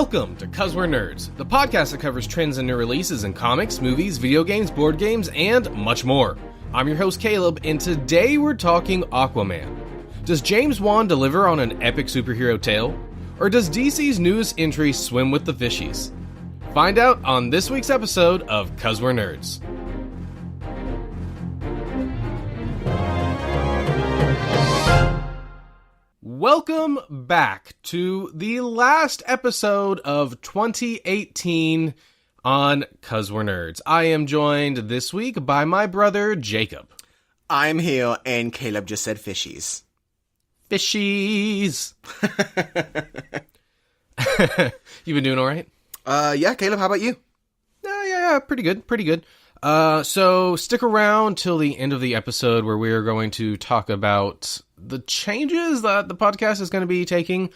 Welcome to 'Cause We're Nerds, the podcast that covers trends and new releases in comics, movies, video games, board games, and much more. I'm your host Caleb, and today we're talking Aquaman. Does James Wan deliver on an epic superhero tale? Or does DC's newest entry swim with the fishies? Find out on this week's episode of 'Cause We're Nerds. Welcome back to the last episode of 2018 on 'Cause We're Nerds. I am joined this week by my brother, Jacob. I'm here, and Caleb just said fishies. Fishies! You been doing alright? Yeah, Caleb, how about you? Yeah, pretty good. So stick around till the end of the episode where we are going to talk about the changes that the podcast is going to be taking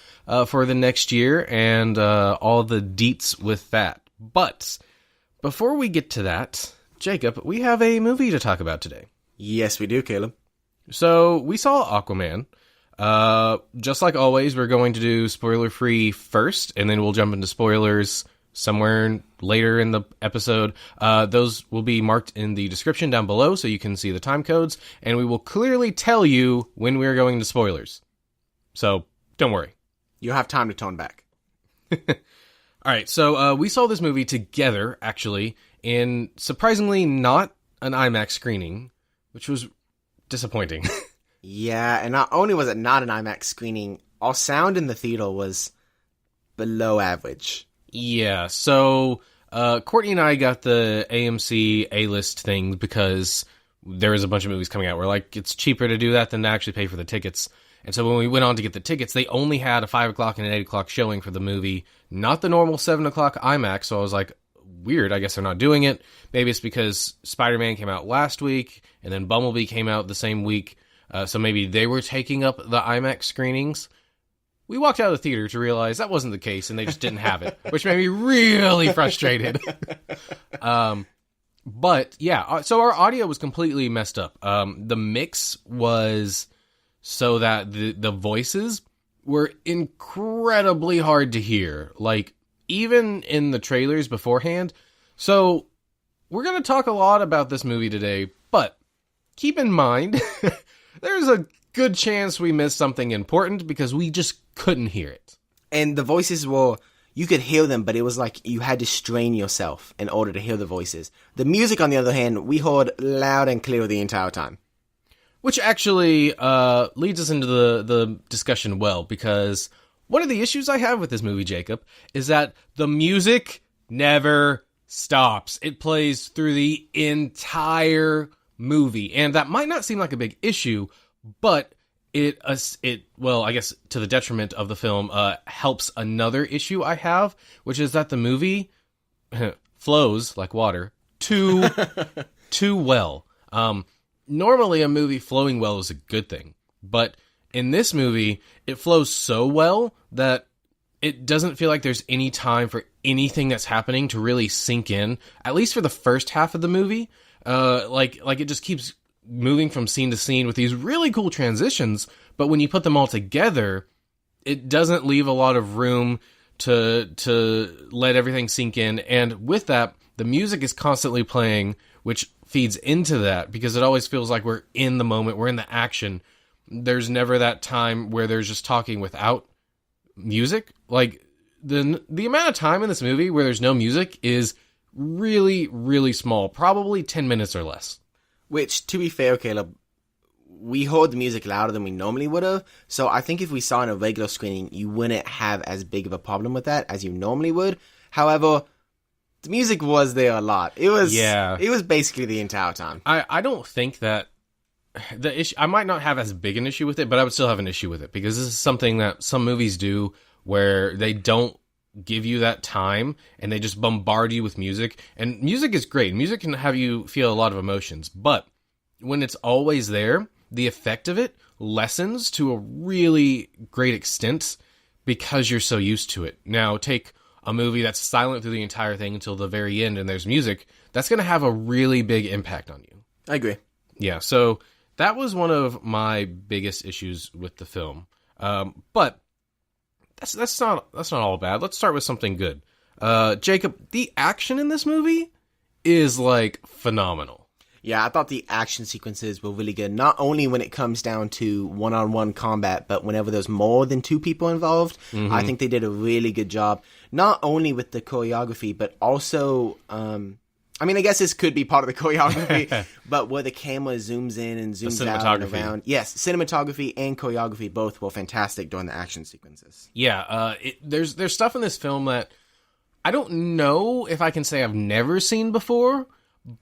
for the next year and all the deets with that. But before we get to that, Jacob, we have a movie to talk about today. Yes, we do, Caleb. So we saw Aquaman. Just like always, we're going to do spoiler-free first, and then we'll jump into spoilers somewhere later in the episode. Those will be marked in the description down below so you can see the time codes, and we will clearly tell you when we are going to spoilers. So, don't worry. You'll have time to tone back. Alright, so we saw this movie together, actually, in surprisingly not an IMAX screening, which was disappointing. Yeah, and not only was it not an IMAX screening, our sound in the theater was below average. Yeah, so Courtney and I got the AMC A-list thing because there was a bunch of movies coming out. We're like, it's cheaper to do that than to actually pay for the tickets. And so when we went on to get the tickets, they only had a 5 o'clock and an 8 o'clock showing for the movie, not the normal 7 o'clock IMAX. So I was like, weird, I guess they're not doing it. Maybe it's because Spider-Man came out last week, and then Bumblebee came out the same week. So maybe they were taking up the IMAX screenings. We walked out of the theater to realize that wasn't the case, and they just didn't have it, which made me really frustrated. But yeah, so our audio was completely messed up. The mix was so that the voices were incredibly hard to hear, like even in the trailers beforehand. So we're going to talk a lot about this movie today, but keep in mind, there's a good chance we missed something important because we just couldn't hear it. And the voices were, you could hear them, but it was like you had to strain yourself in order to hear the voices. The music, on the other hand, we heard loud and clear the entire time. Which actually leads us into the discussion well, because one of the issues I have with this movie, Jacob, is that the music never stops. It plays through the entire movie, and that might not seem like a big issue, but it well, I guess to the detriment of the film, helps another issue I have, which is that the movie flows like water too well. Normally a movie flowing well is a good thing, but in this movie, it flows so well that it doesn't feel like there's any time for anything that's happening to really sink in, at least for the first half of the movie. Like it just keeps moving from scene to scene with these really cool transitions, but when you put them all together, it doesn't leave a lot of room to let everything sink in. And with that, the music is constantly playing, which feeds into that because it always feels like we're in the moment, we're in the action. There's never that time where there's just talking without music. Like the amount of time in this movie where there's no music is really, really small, probably 10 minutes or less. Which, to be fair, Caleb, we heard the music louder than we normally would have, so I think if we saw in a regular screening, you wouldn't have as big of a problem with that as you normally would. However, the music was there a lot. It was basically the entire time. I don't think that the issue, I might not have as big an issue with it, but I would still have an issue with it because this is something that some movies do where they don't give you that time and they just bombard you with music. And music is great. Music can have you feel a lot of emotions, but when it's always there, the effect of it lessens to a really great extent because you're so used to it. Now, take a movie that's silent through the entire thing until the very end and there's music, that's going to have a really big impact on you. I agree. Yeah, so that was one of my biggest issues with the film. But that's not all bad. Let's start with something good. Jacob, the action in this movie is like phenomenal. Yeah, I thought the action sequences were really good. Not only when it comes down to one-on-one combat, but whenever there's more than two people involved, I think they did a really good job. Not only with the choreography, but also, I mean, I guess this could be part of the choreography, but where the camera zooms in and zooms out and around. Yes, cinematography and choreography both were fantastic during the action sequences. Yeah, there's stuff in this film that I don't know if I can say I've never seen before,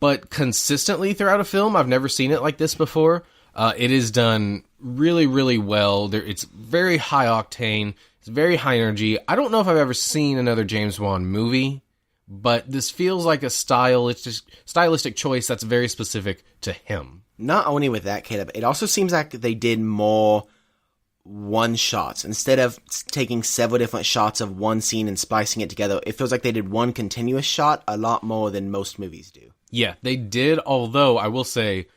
but consistently throughout a film, I've never seen it like this before. It is done really, really well. It's very high octane. It's very high energy. I don't know if I've ever seen another James Wan movie, but this feels like a stylistic choice that's very specific to him. Not only with that, Caleb, it also seems like they did more one-shots. Instead of taking several different shots of one scene and splicing it together, it feels like they did one continuous shot a lot more than most movies do. Yeah, they did, although I will say,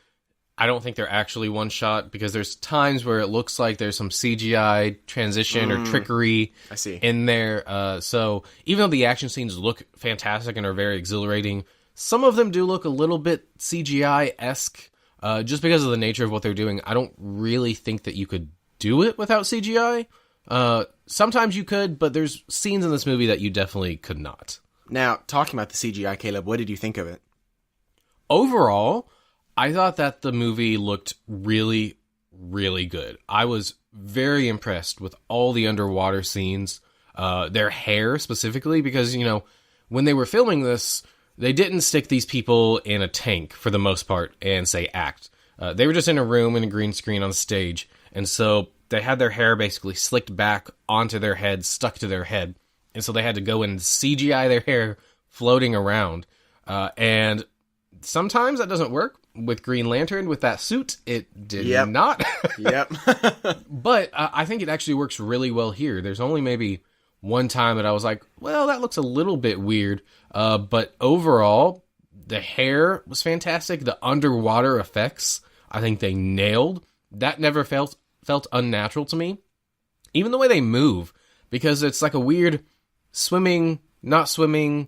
I don't think they're actually one shot, because there's times where it looks like there's some CGI transition or trickery in there. So even though the action scenes look fantastic and are very exhilarating, some of them do look a little bit CGI-esque, just because of the nature of what they're doing. I don't really think that you could do it without CGI. Sometimes you could, but there's scenes in this movie that you definitely could not. Now, talking about the CGI, Caleb, what did you think of it? Overall, I thought that the movie looked really, really good. I was very impressed with all the underwater scenes, their hair specifically, because, you know, when they were filming this, they didn't stick these people in a tank for the most part and say act. They were just in a room in a green screen on stage, and so they had their hair basically slicked back onto their head, stuck to their head, and so they had to go and CGI their hair floating around, and sometimes that doesn't work. With Green Lantern, with that suit, it did not. Yep. But I think it actually works really well here. There's only maybe one time that I was like, well, that looks a little bit weird. But overall, the hair was fantastic. The underwater effects, I think they nailed. That never felt unnatural to me. Even the way they move, because it's like a weird swimming, not swimming,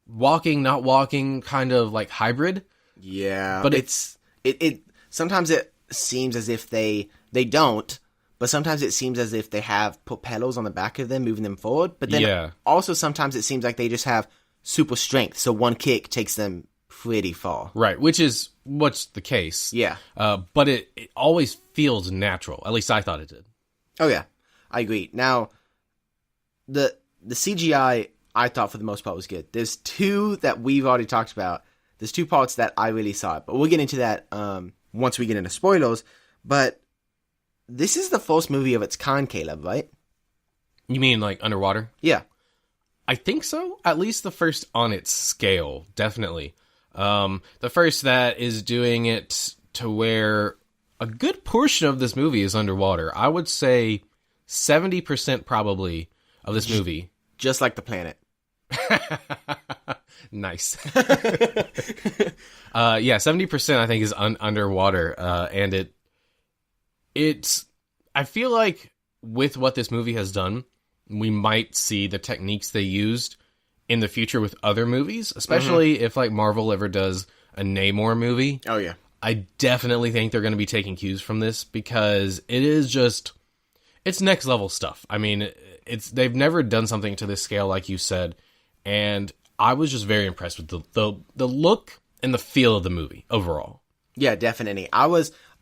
walking, not walking, kind of like hybrid. Yeah, but it sometimes it seems as if they don't, but sometimes it seems as if they have propellers on the back of them moving them forward. But then also sometimes it seems like they just have super strength, so one kick takes them pretty far. Right, which is what's the case. Yeah. But it always feels natural. At least I thought it did. Oh yeah, I agree. Now, the CGI I thought for the most part was good. There's two that we've already talked about. There's two parts that I really saw, but we'll get into that once we get into spoilers. But this is the first movie of its kind, Caleb, right? You mean like underwater? Yeah. I think so. At least the first on its scale, definitely. The first that is doing it to where a good portion of this movie is underwater. I would say 70% probably of this movie. Just like the planet. Nice. Yeah, 70% I think is underwater, and it's. I feel like with what this movie has done, we might see the techniques they used in the future with other movies, especially if like Marvel ever does a Namor movie. Oh yeah, I definitely think they're going to be taking cues from this, because it is just, it's next level stuff. I mean, they've never done something to this scale, like you said, and I was just very impressed with the look and the feel of the movie overall. Yeah, definitely. I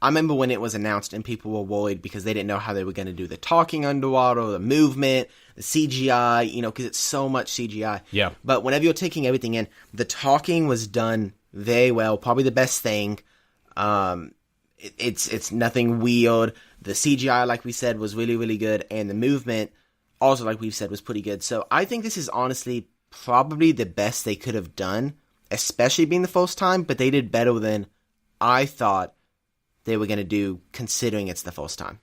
remember when it was announced and people were worried because they didn't know how they were going to do the talking underwater, the movement, the CGI, because it's so much CGI. Yeah. But whenever you're taking everything in, the talking was done very well. Probably the best thing. It's nothing weird. The CGI, like we said, was really, really good. And the movement, also, like we've said, was pretty good. So I think this is honestly probably the best they could have done, especially being the first time, but they did better than I thought they were going to do, considering it's the first time.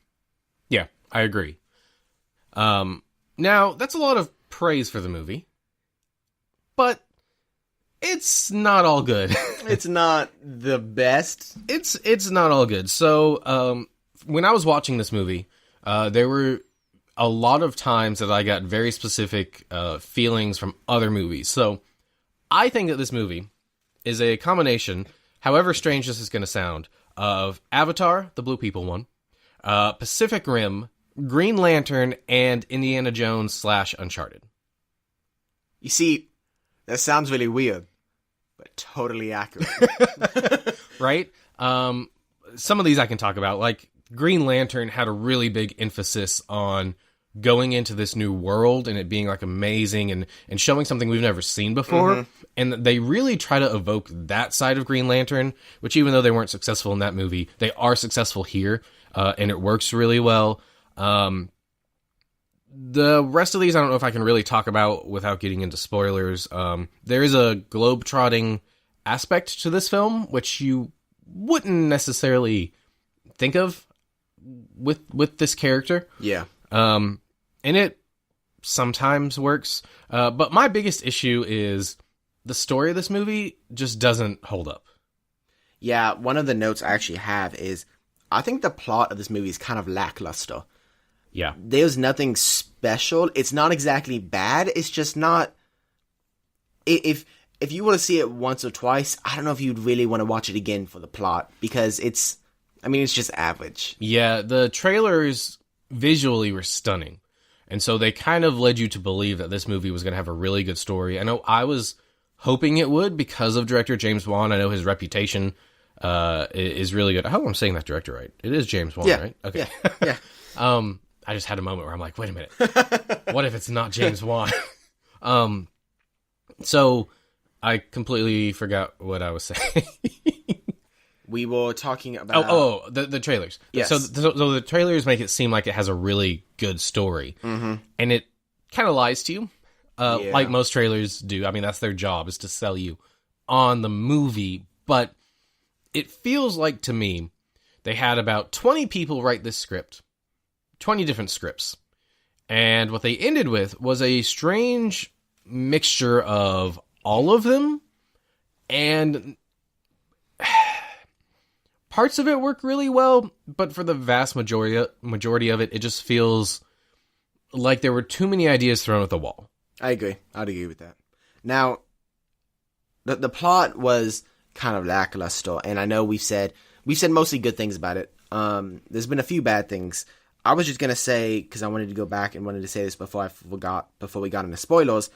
Yeah, I agree. Now, that's a lot of praise for the movie, but it's not all good. It's not the best. It's not all good. So, when I was watching this movie, there were a lot of times that I got very specific feelings from other movies. So I think that this movie is a combination, however strange this is going to sound, of Avatar, the Blue People one, Pacific Rim, Green Lantern, and Indiana Jones / Uncharted. You see, that sounds really weird, but totally accurate. Right? Some of these I can talk about. Like, Green Lantern had a really big emphasis on going into this new world and it being like amazing and showing something we've never seen before. Mm-hmm. And they really try to evoke that side of Green Lantern, which even though they weren't successful in that movie, they are successful here, and it works really well. The rest of these I don't know if I can really talk about without getting into spoilers. There is a globe-trotting aspect to this film, which you wouldn't necessarily think of with this character. Yeah. And it sometimes works. But my biggest issue is the story of this movie just doesn't hold up. Yeah, one of the notes I actually have is I think the plot of this movie is kind of lackluster. Yeah. There's nothing special. It's not exactly bad. It's just not... If you want to see it once or twice, I don't know if you'd really want to watch it again for the plot, because it's just average. Yeah, the trailers visually were stunning. And so they kind of led you to believe that this movie was going to have a really good story. I know I was hoping it would because of director James Wan. I know his reputation is really good. I hope I'm saying that director right. It is James Wan, right? Okay. Yeah. I just had a moment where I'm like, wait a minute. What if it's not James Wan? So I completely forgot what I was saying. We were talking about... the trailers. Yes. So the trailers make it seem like it has a really good story. Mm-hmm. And it kind of lies to you, like most trailers do. I mean, that's their job, is to sell you on the movie. But it feels like, to me, they had about 20 people write this script. 20 different scripts. And what they ended with was a strange mixture of all of them, and parts of it work really well, but for the vast majority of it, it just feels like there were too many ideas thrown at the wall. I agree. I'd agree with that. Now, the plot was kind of lackluster, and I know we've said mostly good things about it. There's been a few bad things. I was just gonna say, because I wanted to go back and wanted to say this before we got into spoilers.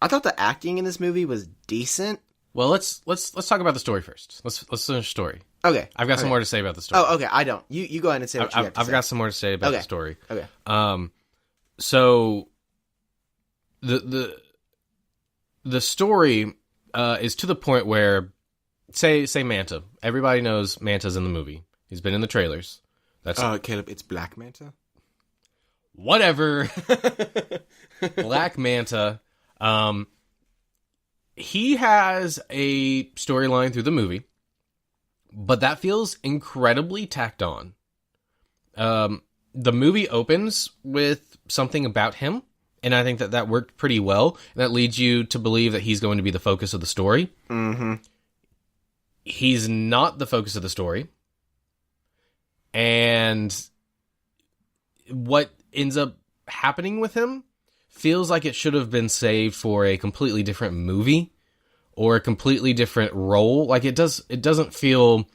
I thought the acting in this movie was decent. Well, let's talk about the story first. Let's finish the story. Okay. I've got some more to say about the story. Oh, okay. I don't. You go ahead and say what you have to say. I've got some more to say about the story. Okay. So the story is to the point where, say Manta. Everybody knows Manta's in the movie. He's been in the trailers. That's Caleb, it's Black Manta? Whatever. Black Manta. He has a storyline through the movie, but that feels incredibly tacked on. The movie opens with something about him, and I think that worked pretty well. And that leads you to believe that he's going to be the focus of the story. Mm-hmm. He's not the focus of the story. And what ends up happening with him feels like it should have been saved for a completely different movie or a completely different role. Like, it doesn't feel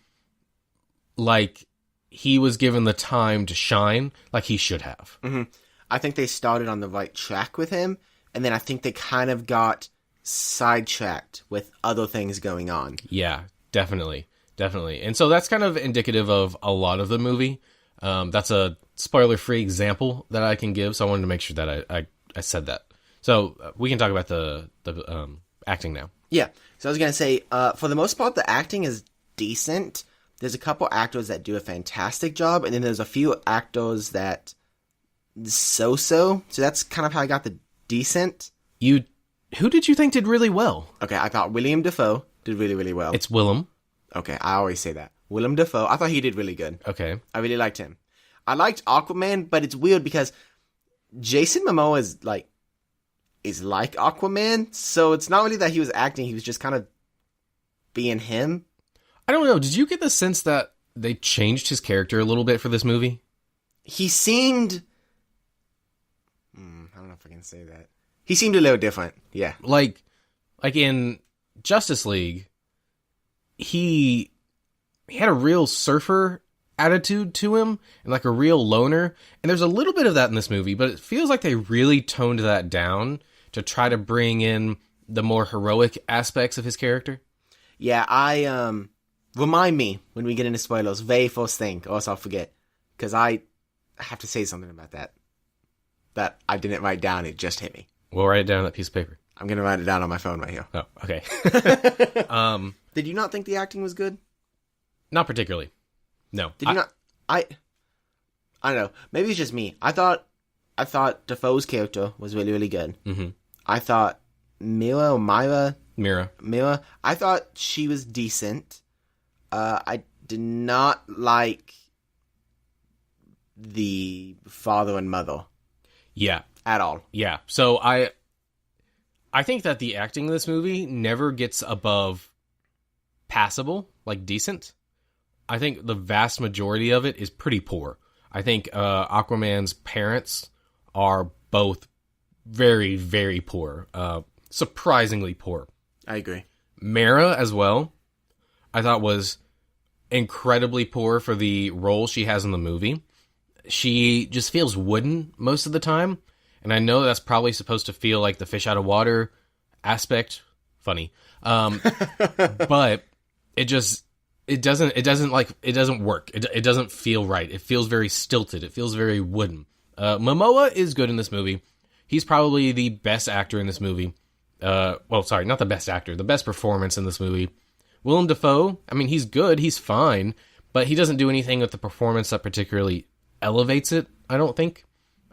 like he was given the time to shine like he should have. Mm-hmm. I think they started on the right track with him, and then I think they kind of got sidetracked with other things going on. Yeah, definitely. And so that's kind of indicative of a lot of the movie. That's a spoiler-free example that I can give, so I wanted to make sure that I said that. So we can talk about the acting now. Yeah. So I was going to say, for the most part, the acting is decent. There's a couple actors that do a fantastic job, and then there's a few actors that so-so. So that's kind of how I got the decent. Who did you think did really well? Okay, I thought William Dafoe did really, really well. It's Willem. Okay, I always say that. Willem Dafoe. I thought he did really good. Okay. I really liked him. I liked Aquaman, but it's weird because Jason Momoa is like Aquaman, so it's not really that he was acting, he was just kind of being him. I don't know, did you get the sense that they changed his character a little bit for this movie? He seemed can say that. He seemed a little different. Yeah. Like in Justice League, he had a real surfer attitude to him and like a real loner. And there's a little bit of that in this movie, but it feels like they really toned that down to try to bring in the more heroic aspects of his character. Yeah, remind me when we get into spoilers, very first thing, or else I'll forget. Because I have to say something about that I didn't write down, it just hit me. We'll write it down on that piece of paper. I'm going to write it down on my phone right here. Oh, okay. Did you not think the acting was good? Not particularly. No. Did you not? I don't know. Maybe it's just me. I thought Defoe's character was really, really good. Mm-hmm. I thought Mira, I thought she was decent. I did not like the father and mother. Yeah. At all. Yeah. So I think that the acting in this movie never gets above passable, like decent. I think the vast majority of it is pretty poor. I think Aquaman's parents are both very, very poor. Surprisingly poor. I agree. Mara as well, I thought was incredibly poor for the role she has in the movie. She just feels wooden most of the time. And I know that's probably supposed to feel like the fish out of water aspect. Funny. But it doesn't work. It doesn't feel right. It feels very stilted. It feels very wooden. Momoa is good in this movie. He's probably the best actor in this movie. Well, sorry, not the best actor. The best performance in this movie. Willem Dafoe, I mean, he's good. He's fine. But he doesn't do anything with the performance that particularly elevates it, I don't think.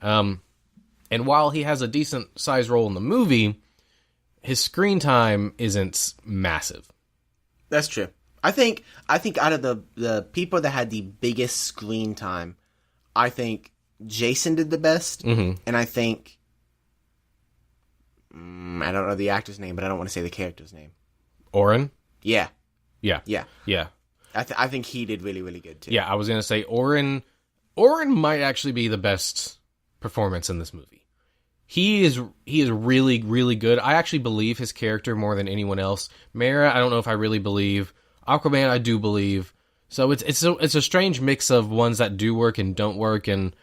And while he has a decent size role in the movie, his screen time isn't massive. That's true. I think out of the people that had the biggest screen time, I think Jason did the best. Mm-hmm. And I think... I don't know the actor's name, but I don't want to say the character's name. Oren? Yeah. Yeah. Yeah. Yeah. I think he did really, really good, too. Yeah, I was going to say Oren might actually be the best performance in this movie. He is really, really good. I actually believe his character more than anyone else. Mara, I don't know if I really believe. Aquaman, I do believe. So it's a strange mix of ones that do work and don't work, and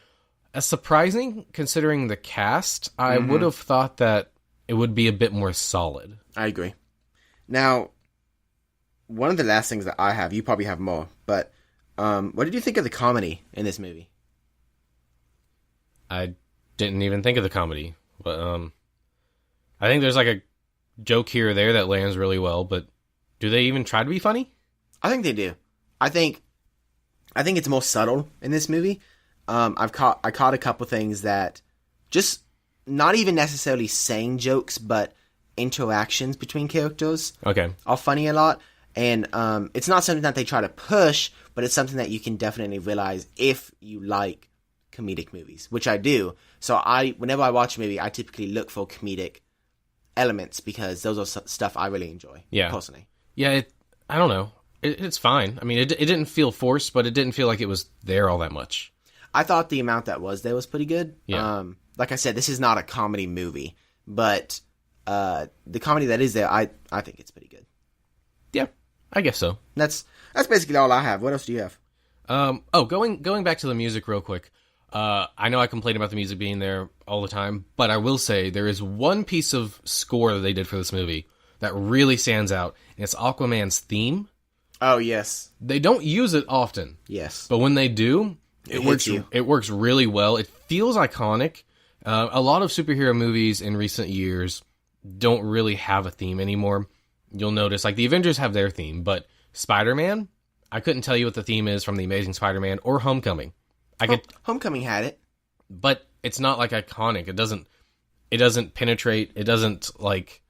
it's surprising considering the cast. I would have thought that it would be a bit more solid. I agree. Now, one of the last things that I have, you probably have more, but what did you think of the comedy in this movie? I didn't even think of the comedy, but I think there's like a joke here or there that lands really well, but do they even try to be funny? I think they do. I think it's more subtle in this movie. I caught a couple things that just not even necessarily saying jokes, but interactions between characters are funny a lot. And it's not something that they try to push, but it's something that you can definitely realize if you like comedic movies, which I do. So whenever I watch a movie, I typically look for comedic elements because those are stuff I really enjoy. Yeah. Personally. Yeah, I don't know. It's fine. I mean, it didn't feel forced, but it didn't feel like it was there all that much. I thought the amount that was there was pretty good. Yeah. Like I said, this is not a comedy movie, but the comedy that is there, I think it's pretty good. Yeah, I guess so. That's basically all I have. What else do you have? Going back to the music real quick. I know I complain about the music being there all the time, but I will say there is one piece of score that they did for this movie that really stands out, and it's Aquaman's theme. Oh, yes. They don't use it often. Yes. But when they do, it works really well. It feels iconic. A lot of superhero movies in recent years don't really have a theme anymore. You'll notice, like, the Avengers have their theme, but Spider-Man, I couldn't tell you what the theme is from The Amazing Spider-Man or Homecoming. Homecoming had it. But it's not, like, iconic. It doesn't penetrate. It doesn't, like...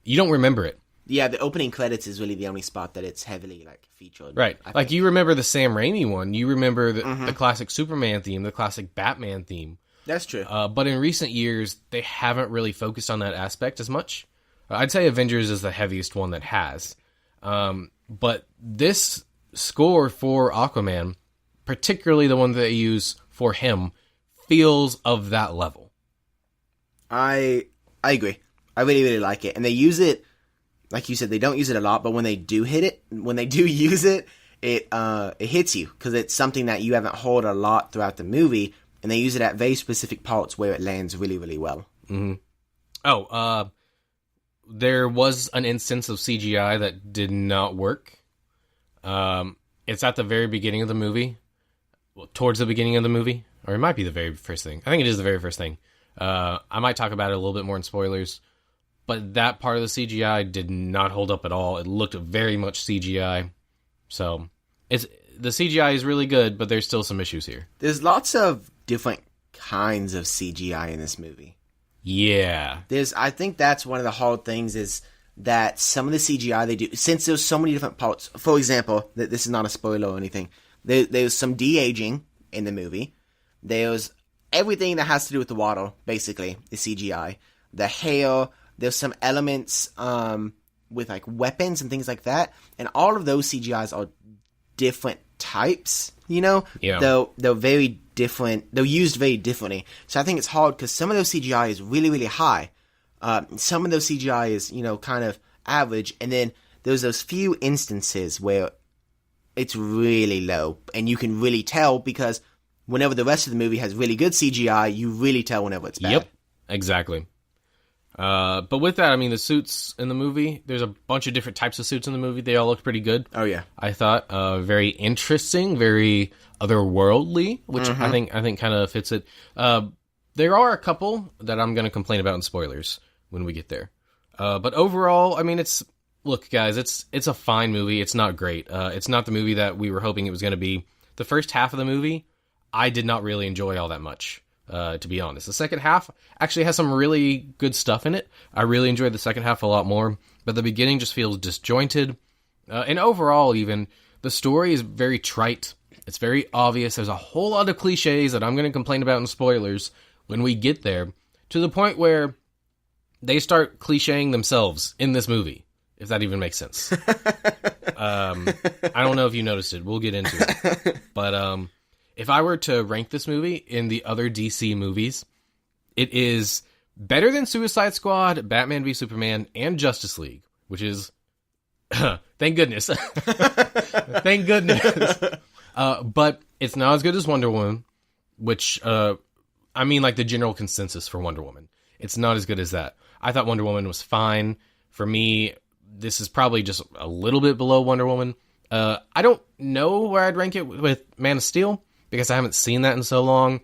You don't remember it. Yeah, the opening credits is really the only spot that it's heavily, like, featured. Right. Like, you remember the Sam Raimi one. You remember the classic Superman theme, the classic Batman theme. That's true. But in recent years, they haven't really focused on that aspect as much. I'd say Avengers is the heaviest one that has. But this score for Aquaman, particularly the one that they use for him, feels of that level. I agree. I really, really like it. And they use it, like you said, they don't use it a lot, but when they do use it, it hits you because it's something that you haven't heard a lot throughout the movie, and they use it at very specific parts where it lands really, really well. Mm-hmm. Oh, there was an instance of CGI that did not work. It's at the very beginning of the movie, towards the beginning of the movie, or it might be the very first thing. I think it is the very first thing. I might talk about it a little bit more in spoilers, but that part of the CGI did not hold up at all. It looked very much CGI. So the CGI is really good, but there's still some issues here. There's lots of different kinds of CGI in this movie. Yeah. I think that's one of the hard things is that some of the CGI they do, since there's so many different parts. For example, this is not a spoiler or anything. There's some de-aging in the movie. There's everything that has to do with the water, basically, is CGI. The hair, there's some elements with like weapons and things like that. And all of those CGIs are different types, you know? Yeah. They're very different. They're used very differently. So I think it's hard because some of those CGI is really, really high. Some of those CGI is, kind of average. And then there's those few instances where it's really low. And you can really tell because whenever the rest of the movie has really good CGI, you really tell whenever it's bad. Yep, exactly. But with that, I mean, the suits in the movie, there's a bunch of different types of suits in the movie. They all look pretty good. Oh, yeah. I thought very interesting, very otherworldly, which I think kind of fits it. There are a couple that I'm going to complain about in spoilers when we get there. But overall, I mean, look, guys, it's a fine movie. It's not great. It's not the movie that we were hoping it was going to be. The first half of the movie, I did not really enjoy all that much. To be honest. The second half actually has some really good stuff in it. I really enjoyed the second half a lot more, but the beginning just feels disjointed. And overall, even, the story is very trite. It's very obvious. There's a whole lot of cliches that I'm going to complain about in spoilers when we get there, to the point where they start clichéing themselves in this movie, if that even makes sense. I don't know if you noticed it. We'll get into it. But, if I were to rank this movie in the other DC movies, it is better than Suicide Squad, Batman v Superman, and Justice League, which is... thank goodness. Thank goodness. But it's not as good as Wonder Woman, which, I mean, like the general consensus for Wonder Woman. It's not as good as that. I thought Wonder Woman was fine. For me, this is probably just a little bit below Wonder Woman. I don't know where I'd rank it with Man of Steel, because I haven't seen that in so long,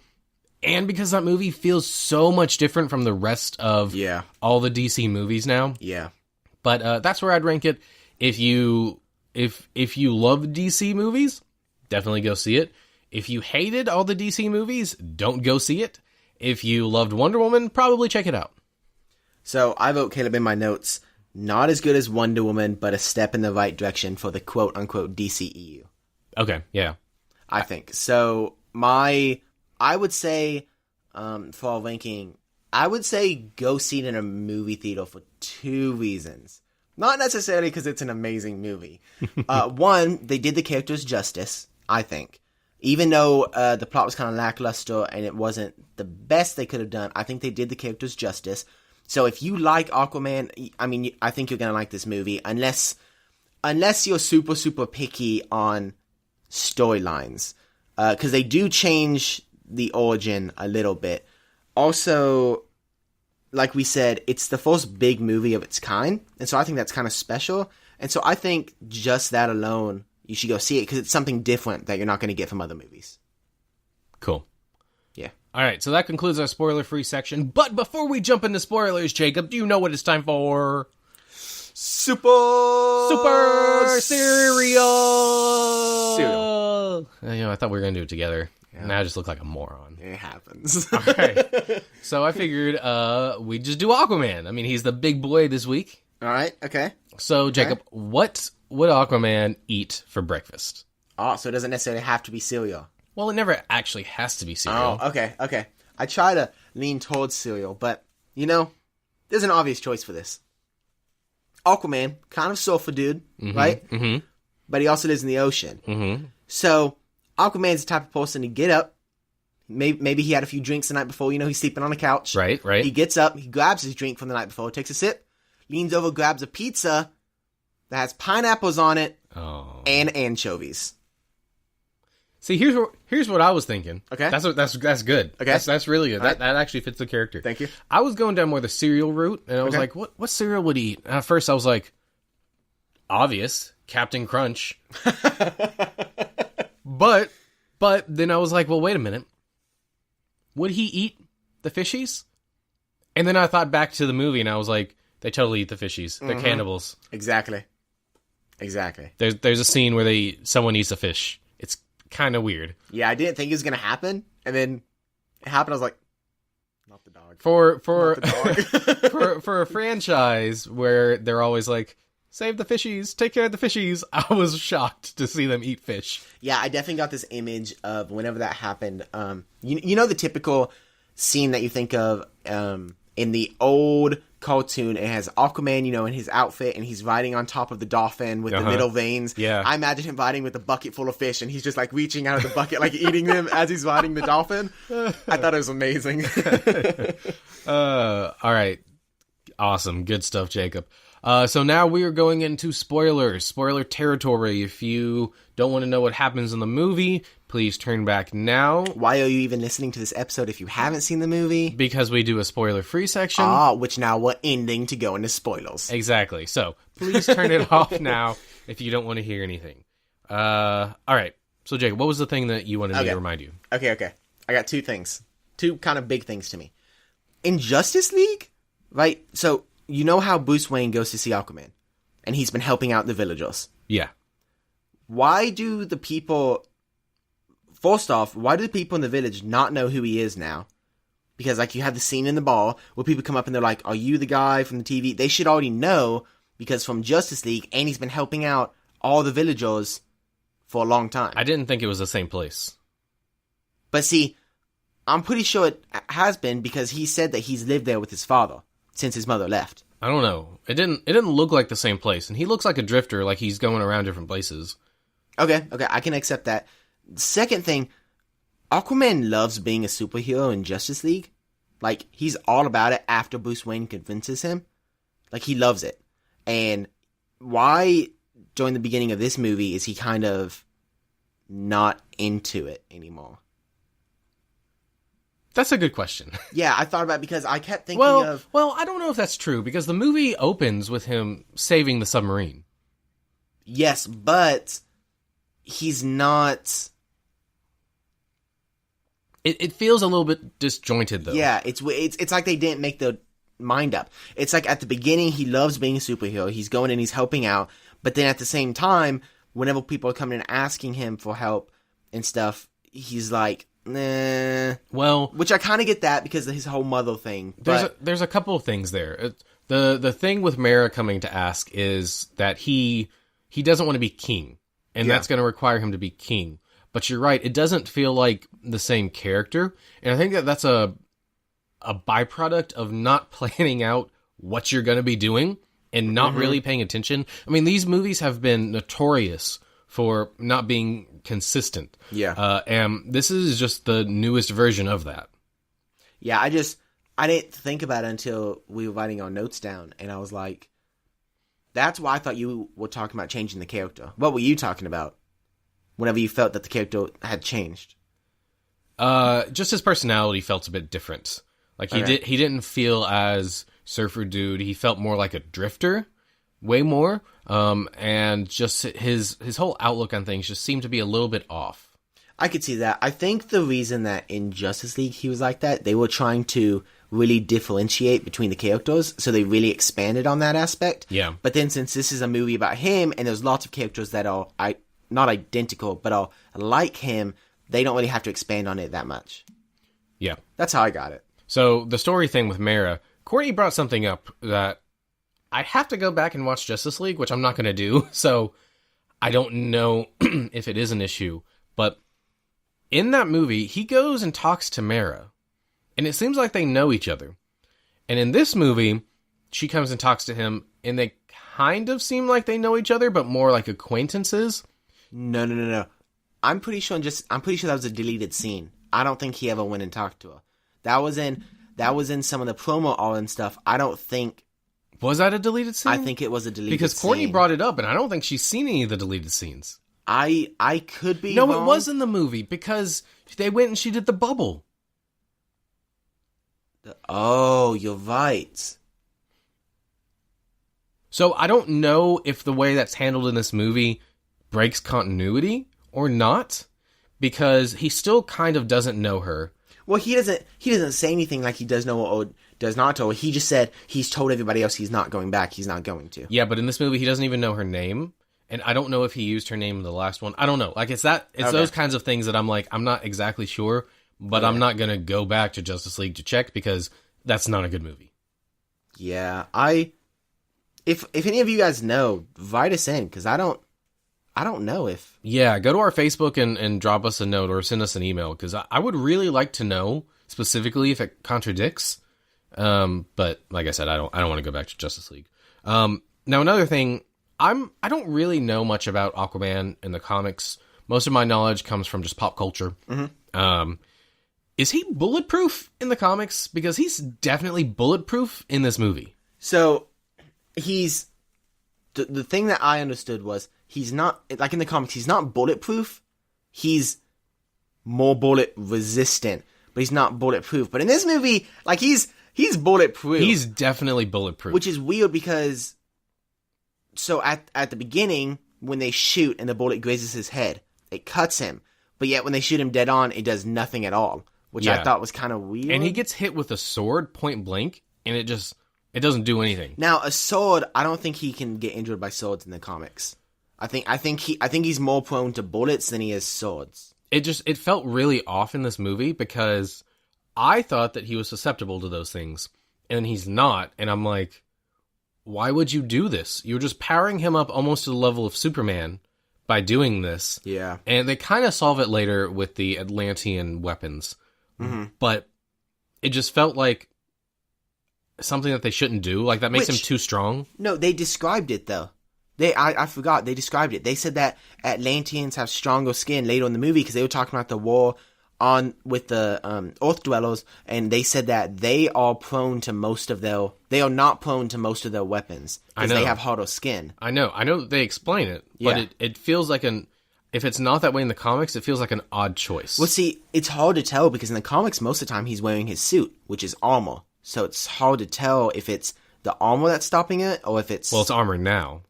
and because that movie feels so much different from the rest of all the DC movies now. Yeah. But that's where I'd rank it. If you love DC movies, definitely go see it. If you hated all the DC movies, don't go see it. If you loved Wonder Woman, probably check it out. So I vote Caleb in my notes. Not as good as Wonder Woman, but a step in the right direction for the quote-unquote DCEU. Okay, yeah. I think. So, I would say, for our ranking, I would say go see it in a movie theater for two reasons. Not necessarily because it's an amazing movie. One, they did the characters justice, I think. Even though the plot was kind of lackluster and it wasn't the best they could have done, I think they did the characters justice. So if you like Aquaman, I mean, I think you're going to like this movie, unless you're super, super picky on storylines, because they do change the origin a little bit. Also, like we said, it's the first big movie of its kind, and so I think that's kind of special. And so I think just that alone, you should go see it, because it's something different that you're not going to get from other movies. Cool. Yeah. All right, so that concludes our spoiler-free section. But before we jump into spoilers, Jacob, do you know what it's time for? Super cereal. I thought we were going to do it together. Yeah. Now I just look like a moron. It happens. All right. So I figured we'd just do Aquaman. I mean, he's the big boy this week. All right, okay. So, Jacob, what would Aquaman eat for breakfast? Oh, so it doesn't necessarily have to be cereal. Well, it never actually has to be cereal. Oh, okay. I try to lean towards cereal, but, there's an obvious choice for this. Aquaman, kind of surfer dude, right? Mm-hmm. But he also lives in the ocean. Mm-hmm. So, Aquaman's the type of person to get up, Maybe he had a few drinks the night before. He's sleeping on the couch. Right. He gets up, he grabs his drink from the night before, takes a sip, leans over, grabs a pizza that has pineapples on it and anchovies. See, here's what I was thinking. Okay. That's good. Okay. That's really good. Right. That actually fits the character. Thank you. I was going down more the cereal route, and I was like, what cereal would he eat? And at first I was like, obvious, Captain Crunch. But then I was like, well, wait a minute. Would he eat the fishies? And then I thought back to the movie, and I was like, they totally eat the fishies. They're cannibals. Exactly. There's a scene where someone eats a fish. It's kind of weird. Yeah, I didn't think it was gonna happen, and then it happened. I was like, not the dog. For Not the dog. for a franchise where they're always like, save the fishies, take care of the fishies, I was shocked to see them eat fish. Yeah, I definitely got this image of whenever that happened. You know the typical scene that you think of in the old cartoon. It has Aquaman, in his outfit, and he's riding on top of the dolphin with the little veins. Yeah. I imagine him riding with a bucket full of fish, and he's just like reaching out of the bucket, like eating them as he's riding the dolphin. I thought it was amazing. All right. Awesome. Good stuff, Jacob. So now we are going into spoiler territory. If you don't want to know what happens in the movie, please turn back now. Why are you even listening to this episode if you haven't seen the movie? Because we do a spoiler-free section. Which now we're ending to go into spoilers. Exactly. So please turn it off now if you don't want to hear anything. All right. So, Jacob, what was the thing that you wanted me to remind you? Okay. I got two things. Two kind of big things to me. In Justice League, right? So, you know how Bruce Wayne goes to see Aquaman, and he's been helping out the villagers. Yeah. Why do the people... First off, why do the people in the village not know who he is now? Because, you have the scene in the bar where people come up and they're like, are you the guy from the TV? They should already know, because from Justice League, and he's been helping out all the villagers for a long time. I didn't think it was the same place. But see, I'm pretty sure it has been, because he said that he's lived there with his father since his mother left. I don't know. It didn't look like the same place, and he looks like a drifter, like he's going around different places. Okay, I can accept that. Second thing, Aquaman loves being a superhero in Justice League. He's all about it after Bruce Wayne convinces him. He loves it. And why, during the beginning of this movie, is he kind of not into it anymore? That's a good question. Yeah, I thought about it because I kept thinking of... Well, I don't know if that's true, because the movie opens with him saving the submarine. Yes, but he's not... It feels a little bit disjointed, though. Yeah, it's like they didn't make the mind up. It's like at the beginning, he loves being a superhero. He's going and he's helping out. But then at the same time, whenever people are coming and asking him for help and stuff, he's like... Nah. Well, which I kind of get that because of his whole mother thing. There's a couple of things there. The thing with Mara coming to ask is that he doesn't want to be king, and that's going to require him to be king. But you're right; it doesn't feel like the same character, and I think that's a byproduct of not planning out what you're going to be doing and not really paying attention. I mean, these movies have been notorious for not being consistent. Yeah. And this is just the newest version of that. Yeah, I didn't think about it until we were writing our notes down, and I was like, that's why I thought you were talking about changing the character. What were you talking about whenever you felt that the character had changed? Just his personality felt a bit different. He didn't feel as surfer dude. He felt more like a drifter. Way more, and just his whole outlook on things just seemed to be a little bit off. I could see that. I think the reason that in Justice League he was like that, they were trying to really differentiate between the characters, so they really expanded on that aspect. Yeah. But then since this is a movie about him, and there's lots of characters that are not identical, but are like him, they don't really have to expand on it that much. Yeah. That's how I got it. So the story thing with Mara, Courtney brought something up that I have to go back and watch Justice League, which I'm not going to do, so I don't know if it is an issue. But in that movie, he goes and talks to Mara, and it seems like they know each other. And in this movie, she comes and talks to him, and they kind of seem like they know each other, but more like acquaintances. No. I'm pretty sure that was a deleted scene. I don't think he ever went and talked to her. That was in some of the promo art and stuff. I don't think... Was that a deleted scene? I think it was a deleted scene. Because Courtney brought it up, and I don't think she's seen any of the deleted scenes. I could be wrong. No, it was in the movie, because they went and she did the bubble. Oh, you're right. So I don't know if the way that's handled in this movie breaks continuity or not, because he still kind of doesn't know her. Well, he doesn't say anything like he does know or does not know. He just said he's told everybody else he's not going back. He's not going to. Yeah, but in this movie, he doesn't even know her name. And I don't know if he used her name in the last one. I don't know. Like, it's those kinds of things that I'm like, I'm not exactly sure, but I'm not going to go back to Justice League to check, because that's not a good movie. Yeah, if any of you guys know, write us in, because I don't know if... Yeah, go to our Facebook and drop us a note or send us an email, because I would really like to know specifically if it contradicts. But like I said, I don't want to go back to Justice League. Now another thing, I don't really know much about Aquaman in the comics. Most of my knowledge comes from just pop culture. Mm-hmm. Is he bulletproof in the comics? Because he's definitely bulletproof in this movie. So, he's... The thing that I understood was, he's not... Like, in the comics, he's not bulletproof. He's more bullet resistant. But he's not bulletproof. But in this movie, like, he's bulletproof. He's definitely bulletproof. Which is weird, because... So, at the beginning, when they shoot and the bullet grazes his head, it cuts him. But yet, when they shoot him dead on, it does nothing at all. Which I thought was kind of weird. And he gets hit with a sword point blank, and it doesn't do anything. Now, a sword, I don't think he can get injured by swords in the comics. I think he's more prone to bullets than he is swords. It felt really off in this movie, because I thought that he was susceptible to those things, and he's not. And I'm like, why would you do this? You're just powering him up almost to the level of Superman by doing this. Yeah. And they kind of solve it later with the Atlantean weapons. Mm-hmm. But it just felt like something that they shouldn't do. Like, that makes him too strong. No, they described it, though. I forgot. They described it. They said that Atlanteans have stronger skin later in the movie, because they were talking about the war with the Earth dwellers, and they said that they are prone to most of their... They are not prone to most of their weapons, because they have harder skin. I know they explain it, but it feels like if it's not that way in the comics, it feels like an odd choice. Well, see, it's hard to tell, because in the comics, most of the time, he's wearing his suit, which is armor. So it's hard to tell if it's the armor that's stopping it, or if it's... Well, it's armor now.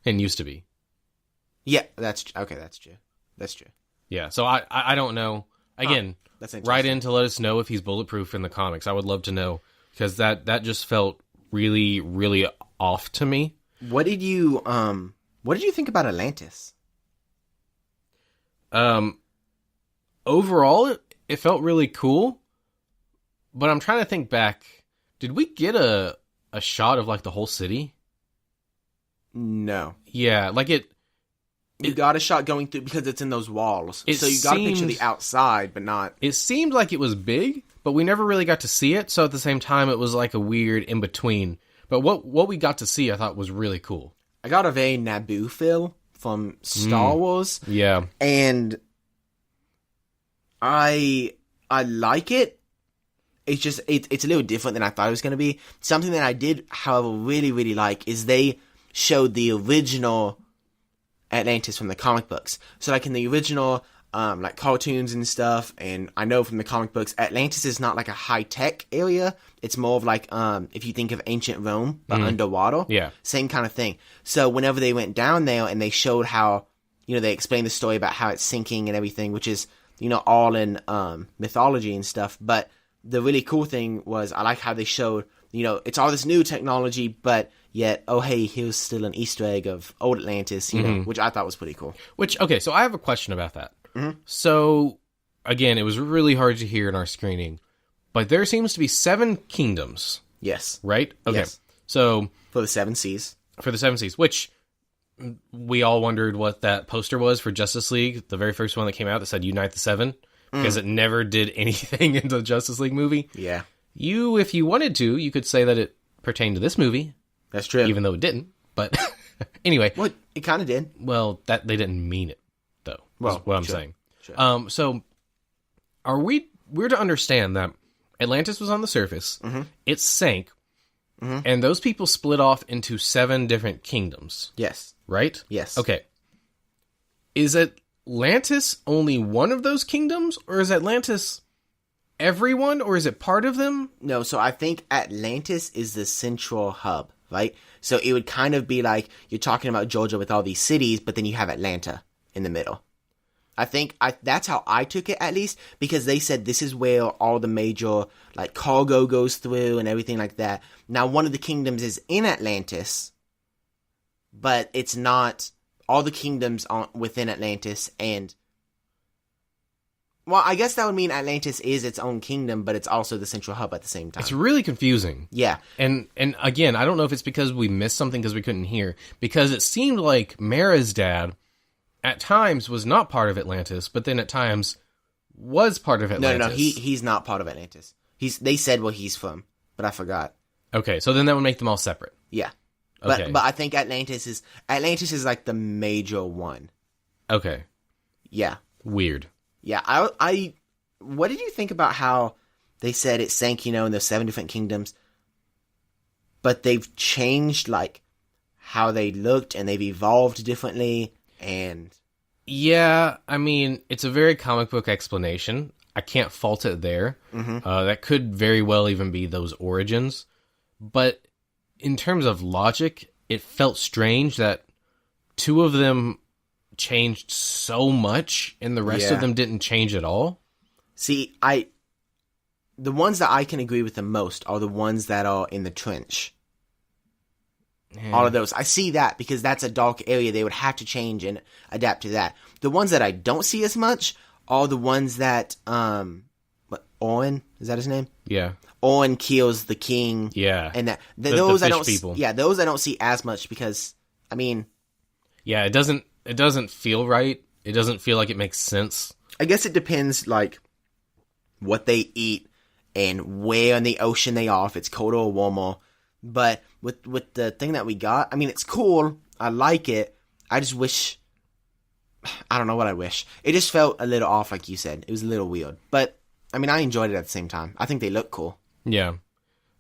And used to be. Yeah, that's true. That's true. Yeah, so I don't know. Again, write in to let us know if he's bulletproof in the comics. I would love to know, because that just felt really, really off to me. What did you think about Atlantis? Overall, it felt really cool, but I'm trying to think back. Did we get a shot of, like, the whole city? No. Yeah, like You got a shot going through, because it's in those walls. So you got to picture the outside, but not... It seemed like it was big, but we never really got to see it, so at the same time, it was like a weird in-between. But what we got to see, I thought, was really cool. I got a very Naboo feel from Star Wars. Yeah. And I like it. It's just, it's a little different than I thought it was going to be. Something that I did, however, really, really like is they showed the original Atlantis from the comic books. So, like, in the original, like, cartoons and stuff, and I know from the comic books, Atlantis is not, like, a high-tech area. It's more of, like, if you think of ancient Rome, but underwater. Yeah. Same kind of thing. So, whenever they went down there and they showed how, they explained the story about how it's sinking and everything, which is, all in mythology and stuff. But the really cool thing was, I like how they showed, it's all this new technology, but yet, oh, hey, here's still an Easter egg of old Atlantis, which I thought was pretty cool. Okay, so I have a question about that. Mm-hmm. So, again, it was really hard to hear in our screening, but there seems to be 7 kingdoms. Yes. Right? Okay. Yes. So... For the 7 Seas. For the 7 Seas, which we all wondered what that poster was for Justice League, the very first one that came out that said Unite the 7, because it never did anything in the Justice League movie. Yeah. If you wanted to, you could say that it pertained to this movie. That's true. Even though it didn't. But anyway. Well, it kind of did. Well, they didn't mean it, though. Well, what I'm saying. Sure. So we're to understand that Atlantis was on the surface, it sank, and those people split off into 7 different kingdoms. Yes. Right? Yes. Okay. Is Atlantis only one of those kingdoms, or is Atlantis everyone, or is it part of them? No, so I think Atlantis is the central hub, right? So it would kind of be like you're talking about Georgia with all these cities, but then you have Atlanta in the middle. I think that's how I took it, at least, because they said this is where all the major like cargo goes through and everything like that. Now, one of the kingdoms is in Atlantis, but it's not all the kingdoms within Atlantis. And well, I guess that would mean Atlantis is its own kingdom, but it's also the central hub at the same time. It's really confusing. Yeah. And again, I don't know if it's because we missed something because we couldn't hear, because it seemed like Mara's dad at times was not part of Atlantis, but then at times was part of Atlantis. No, he's not part of Atlantis. They said where he's from, but I forgot. Okay, so then that would make them all separate. Yeah. Okay. But I think Atlantis is like the major one. Okay. Yeah. Weird. Yeah, I what did you think about how they said it sank, in those 7 different kingdoms, but they've changed, like, how they looked, and they've evolved differently, and... Yeah, I mean, it's a very comic book explanation. I can't fault it there. That could very well even be those origins. But in terms of logic, it felt strange that 2 of them changed so much and the rest of them didn't change at all. See, the ones that I can agree with the most are the ones that are in the trench. Yeah. All of those. I see that because that's a dark area. They would have to change and adapt to that. The ones that I don't see as much are the ones that, Owen, is that his name? Yeah. Owen kills the king. Yeah. And those I don't people. Yeah, those I don't see as much because, I mean... Yeah, it doesn't feel right. It doesn't feel like it makes sense. I guess it depends, like, what they eat and where in the ocean they are, if it's colder or warmer. But with the thing that we got, I mean, it's cool. I like it. I just wish... I don't know what I wish. It just felt a little off, like you said. It was a little weird. But, I mean, I enjoyed it at the same time. I think they look cool. Yeah.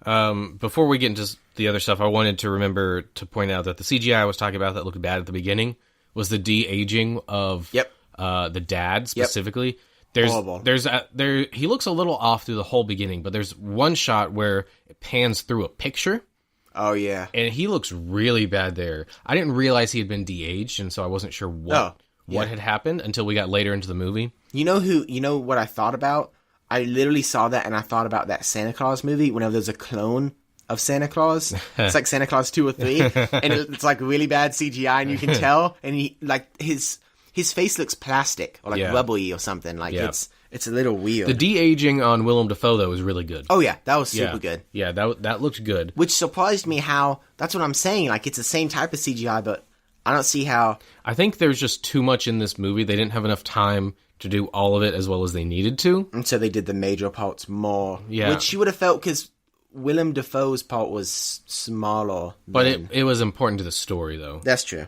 Before we get into the other stuff, I wanted to remember to point out that the CGI I was talking about that looked bad at the beginning was the de-aging of the dad specifically. Yep. He looks a little off through the whole beginning, but there's one shot where it pans through a picture. Oh, yeah. And he looks really bad there. I didn't realize he had been de-aged, and so I wasn't sure what had happened until we got later into the movie. You know what I thought about? I literally saw that and I thought about that Santa Claus movie whenever there's a clone of Santa Claus. It's like Santa Claus 2 or 3 and it's like really bad CGI and you can tell, and he like his face looks plastic or like rubbly or something. Like it's a little weird. The de-aging on Willem Dafoe though was really good. Oh yeah, that was super good. Yeah, that looked good. Which surprised me how that's what I'm saying. Like it's the same type of CGI, but I don't see how. I think there's just too much in this movie. They didn't have enough time to do all of it as well as they needed to. And so they did the major parts more. Yeah. Which you would have felt because Willem Dafoe's part was smaller. But it was important to the story, though. That's true.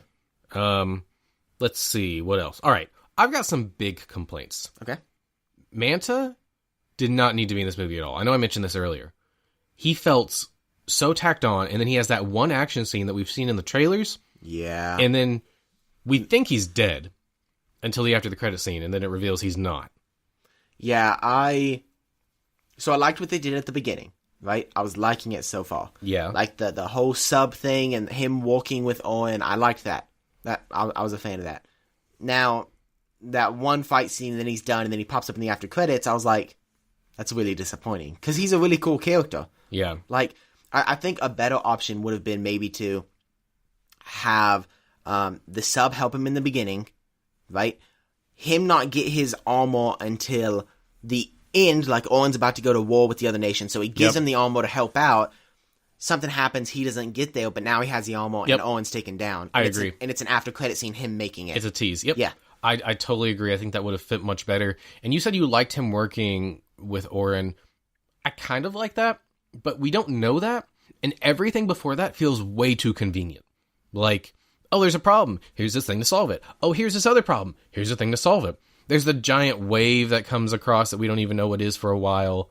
Let's see. What else? All right. I've got some big complaints. Okay. Manta did not need to be in this movie at all. I know I mentioned this earlier. He felt so tacked on, and then he has that one action scene that we've seen in the trailers. Yeah. And then we think he's dead until the after the credit scene, and then it reveals he's not. Yeah, So I liked what they did at the beginning, right? I was liking it so far. Yeah. Like the whole sub thing and him walking with Owen, I liked that. I was a fan of that. Now, that one fight scene, and then he's done, and then he pops up in the after credits, I was like, that's really disappointing. Because he's a really cool character. Yeah. Like, I think a better option would have been maybe to have the sub help him in the beginning, right? Him not get his armor until the end, like Owen's about to go to war with the other nation, so he gives him the armor to help out. Something happens, he doesn't get there, but now he has the armor, and Owen's taken down. I agree. And it's an after-credit scene, him making it. It's a tease, yep. Yeah. I totally agree. I think that would have fit much better. And you said you liked him working with Oren. I kind of like that, but we don't know that, and everything before that feels way too convenient. Like, oh, there's a problem. Here's this thing to solve it. Oh, here's this other problem. Here's the thing to solve it. There's the giant wave that comes across that we don't even know what is for a while.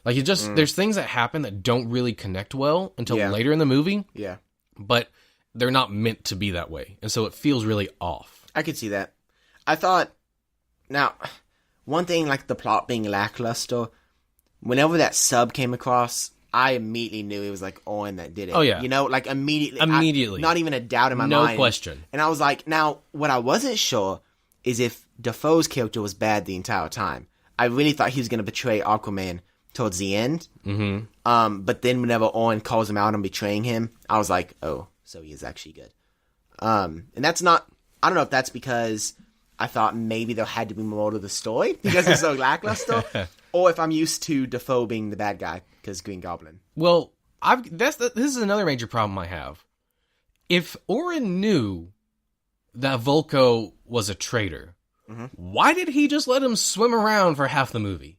Like, there's things that happen that don't really connect well until later in the movie. Yeah. But they're not meant to be that way. And so it feels really off. I could see that. I thought, now, one thing, like the plot being lackluster, whenever that sub came across, I immediately knew it was like Owen that did it. Oh, yeah. You know, like immediately. Immediately. Not even a doubt in my No mind. question. And I was like, now, what I wasn't sure is if Dafoe's character was bad the entire time. I really thought he was going to betray Aquaman towards the end. Mm-hmm. But then whenever Owen calls him out on betraying him, I was like, oh, so he is actually good. And that's not, I don't know if that's because I thought maybe there had to be more to the story because it's so lackluster, or if I'm used to Dafoe being the bad guy because Green Goblin. Well, this is another major problem I have. If Oren knew that Volko was a traitor, why did he just let him swim around for half the movie?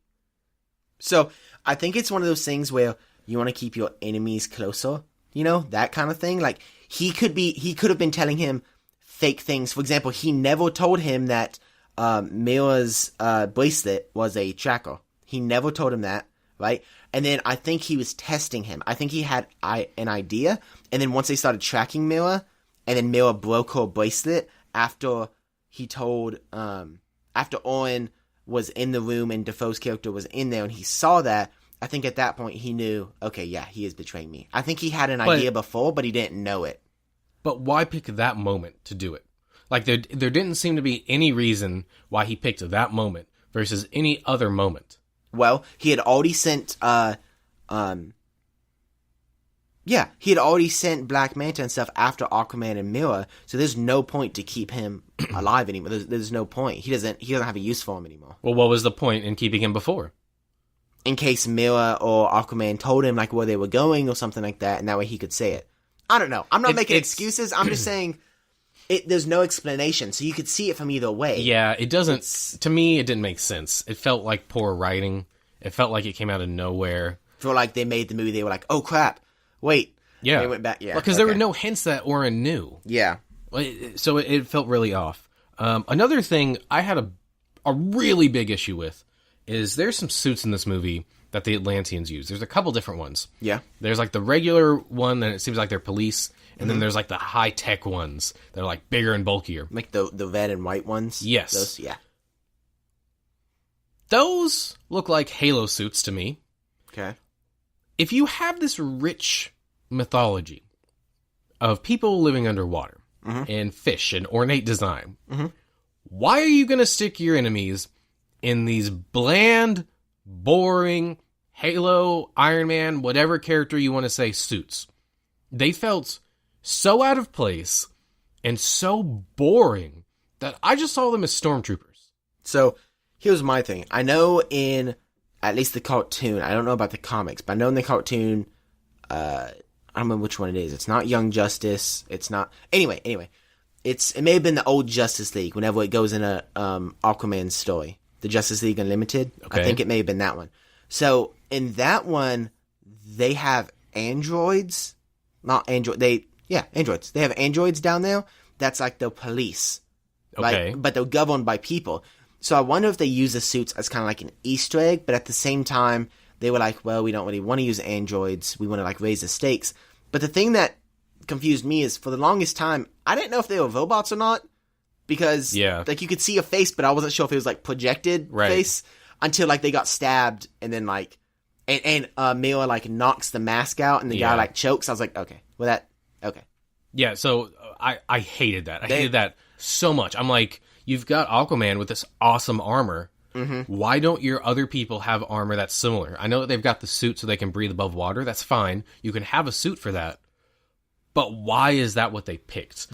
So I think it's one of those things where you want to keep your enemies closer, you know, that kind of thing. Like he could have been telling him fake things. For example, he never told him that Mila's bracelet was a tracker. He never told him that, right? And then I think he was testing him. I think he had an idea, and then once they started tracking Mila, and then Mila broke her bracelet after he told, after Owen was in the room and Dafoe's character was in there and he saw that, I think at that point he knew, okay, yeah, he is betraying me. I think he had an idea before, but he didn't know it. But why pick that moment to do it? Like, there didn't seem to be any reason why he picked that moment versus any other moment. Well, he had already sent, he had already sent Black Manta and stuff after Aquaman and Mila, so there's no point to keep him alive anymore. There's no point. He doesn't have a use for him anymore. Well, what was the point in keeping him before? In case Mila or Aquaman told him, like, where they were going or something like that, and that way he could say it. I don't know. I'm not making excuses. I'm just saying there's no explanation, so you could see it from either way. Yeah, it doesn't... To me, it didn't make sense. It felt like poor writing. It felt like it came out of nowhere. Feel like they made the movie, they were like, oh, crap. Wait. Yeah. They went back, yeah. Because there were no hints that Oren knew. Yeah. So it felt really off. Another thing I had a really big issue with is there's some suits in this movie that the Atlanteans use. There's a couple different ones. Yeah. There's like the regular one that it seems like they're police, and then there's like the high-tech ones that are like bigger and bulkier. Like the red and white ones? Yes. Those, yeah. Those look like Halo suits to me. Okay. If you have this rich mythology of people living underwater and fish and ornate design, why are you going to stick your enemies in these bland, boring Halo, Iron Man, whatever character you want to say suits? They felt so out of place and so boring that I just saw them as stormtroopers. So here's my thing. I know in at least the cartoon, I don't know about the comics, but I know in the cartoon, I don't remember which one it is. It's not Young Justice. It's not... Anyway. It may have been the old Justice League whenever it goes in a Aquaman story. The Justice League Unlimited. Okay. I think it may have been that one. So in that one, they have androids. Not android. Androids. They have androids down there. That's like the police. Okay. Right? But they're governed by people. So I wonder if they use the suits as kind of like an Easter egg, but at the same time, they were like, well, we don't really want to use androids. We want to like raise the stakes. But the thing that confused me is for the longest time, I didn't know if they were robots or not. Because like you could see a face, but I wasn't sure if it was like projected face until like they got stabbed and then like, and Mila like knocks the mask out and the guy like chokes. I was like, okay, well okay. Yeah, so I hated that. I hated that so much. I'm like, you've got Aquaman with this awesome armor. Why don't your other people have armor that's similar? I know that they've got the suit so they can breathe above water. That's fine. You can have a suit for that. But why is that what they picked?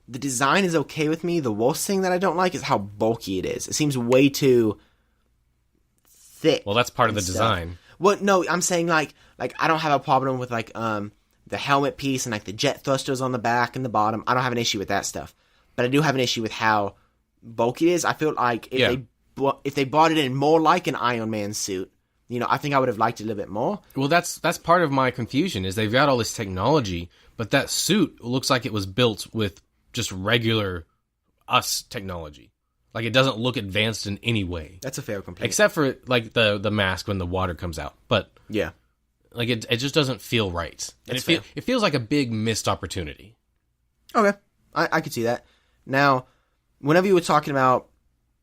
The design is okay with me. The worst thing that I don't like is how bulky it is. It seems way too thick. Well, that's part of the design. Well, no, I'm saying like I don't have a problem with like the helmet piece and like the jet thrusters on the back and the bottom. I don't have an issue with that stuff. But I do have an issue with how bulky it is. I feel like if they brought it in more like an Iron Man suit, you know, I think I would have liked it a little bit more. Well, that's part of my confusion is they've got all this technology, but that suit looks like it was built with just regular us technology. Like, it doesn't look advanced in any way. That's a fair complaint. Except for, like, the mask when the water comes out. But, Yeah. like, it just doesn't feel right. And it feels like a big missed opportunity. Okay. I could see that. Now, whenever you were talking about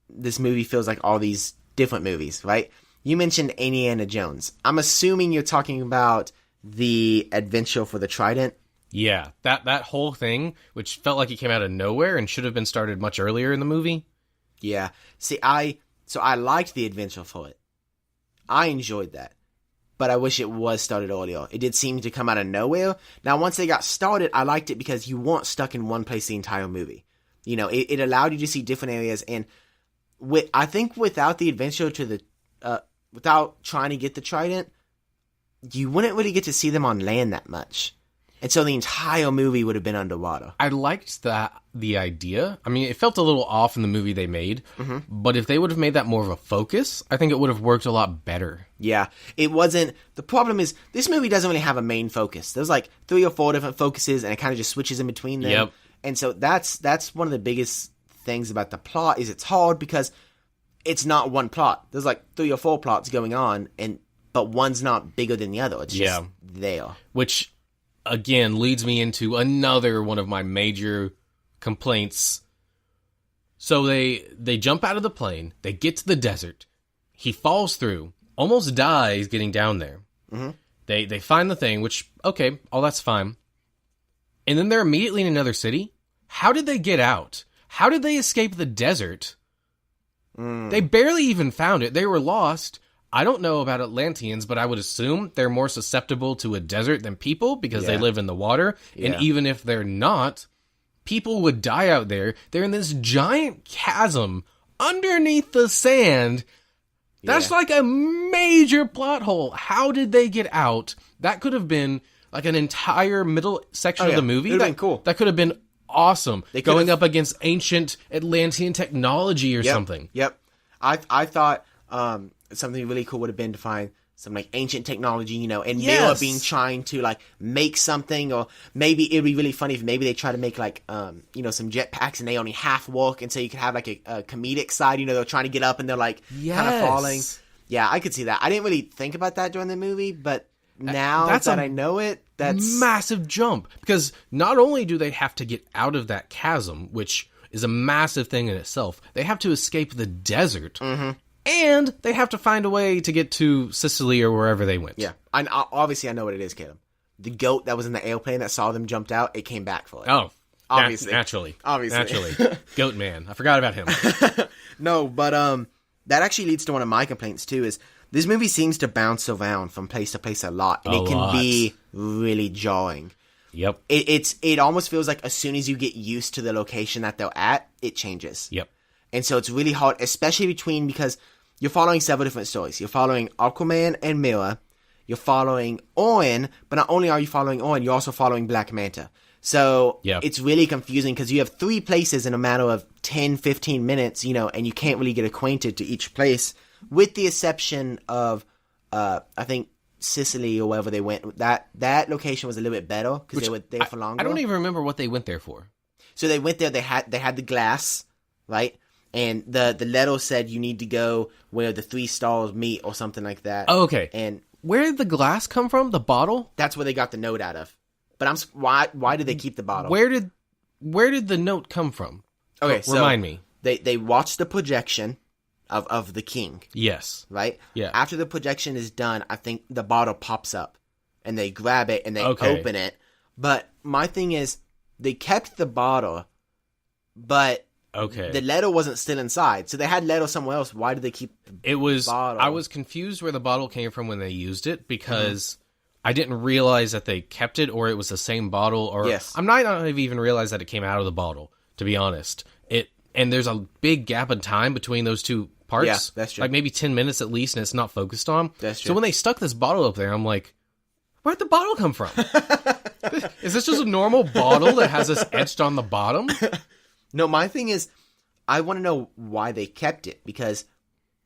this movie feels like all these different movies, right? You mentioned Indiana Jones. I'm assuming you're talking about the adventure for the Trident. Yeah, that whole thing, which felt like it came out of nowhere and should have been started much earlier in the movie. Yeah. See, I liked the adventure for it. I enjoyed that. But I wish it was started earlier. It did seem to come out of nowhere. Now, once they got started, I liked it because you weren't stuck in one place the entire movie. You know, it allowed you to see different areas. And I think without the adventure without trying to get the Trident, you wouldn't really get to see them on land that much. And so the entire movie would have been underwater. I liked the idea. I mean, it felt a little off in the movie they made, but if they would have made that more of a focus, I think it would have worked a lot better. Yeah, it wasn't... The problem is, this movie doesn't really have a main focus. There's like 3 or 4 different focuses, and it kind of just switches in between them. Yep. And so that's one of the biggest things about the plot, is it's hard because it's not one plot. There's like 3 or 4 plots going on, but one's not bigger than the other. It's just there. Which, again, leads me into another one of my major complaints. So they jump out of the plane, they get to the desert, he falls through, almost dies getting down there. Mm-hmm. They find the thing, which, okay, all that's fine. And then they're immediately in another city? How did they get out? How did they escape the desert? They barely even found it. They were lost. I don't know about Atlanteans, but I would assume they're more susceptible to a desert than people because they live in the water. And even if they're not, people would die out there. They're in this giant chasm underneath the sand. That's like a major plot hole. How did they get out? That could have been like an entire middle section of the movie. It would have been cool. That could have been awesome. Going up against ancient Atlantean technology or something. Yep. I thought something really cool would have been to find some like ancient technology, and Miller being trying to like make something, or maybe it'd be really funny if maybe they try to make like some jetpacks and they only half work, and so you could have like a comedic side, they're trying to get up and they're like kind of falling. Yeah, I could see that. I didn't really think about that during the movie, but now that I know it, that's massive jump, because not only do they have to get out of that chasm, which is a massive thing in itself, they have to escape the desert. And they have to find a way to get to Sicily or wherever they went. Yeah. Obviously, I know what it is, Caleb. The goat that was in the airplane that saw them jumped out, it came back for it. Oh. Obviously. Naturally. Obviously. Goat man. I forgot about him. No, but that actually leads to one of my complaints, too, is this movie seems to bounce around from place to place a lot. And it can be really jarring. Yep. It almost feels like as soon as you get used to the location that they're at, it changes. Yep. And so it's really hard, especially because you're following several different stories. You're following Aquaman and Mira. You're following Owen, but not only are you following Owen, you're also following Black Manta. So it's really confusing because you have 3 places in a matter of 10, 15 minutes, and you can't really get acquainted to each place, with the exception of, I think, Sicily or wherever they went. That location was a little bit better because they were there for longer. I don't even remember what they went there for. So they went there, they had the glass, right? And the letter said you need to go where the 3 stars meet or something like that. Oh, okay. And where did the glass come from? The bottle? That's where they got the note out of. But why did they keep the bottle? Where did the note come from? Okay, so remind me. They watched the projection of the king. Yes. Right? Yeah. After the projection is done, I think the bottle pops up. And they grab it and they open it. But my thing is, they kept the bottle, but the letter wasn't still inside. So they had letter somewhere else. Why did they keep the bottle? I was confused where the bottle came from when they used it, because I didn't realize that they kept it, or it was the same bottle, or I'm not even realized that it came out of the bottle, to be honest. And there's a big gap in time between those 2 parts. Yeah, that's true. Like maybe 10 minutes at least, and it's not focused on. That's true. So when they stuck this bottle up there, I'm like, where'd the bottle come from? Is this just a normal bottle that has this etched on the bottom? No, my thing is, I want to know why they kept it, because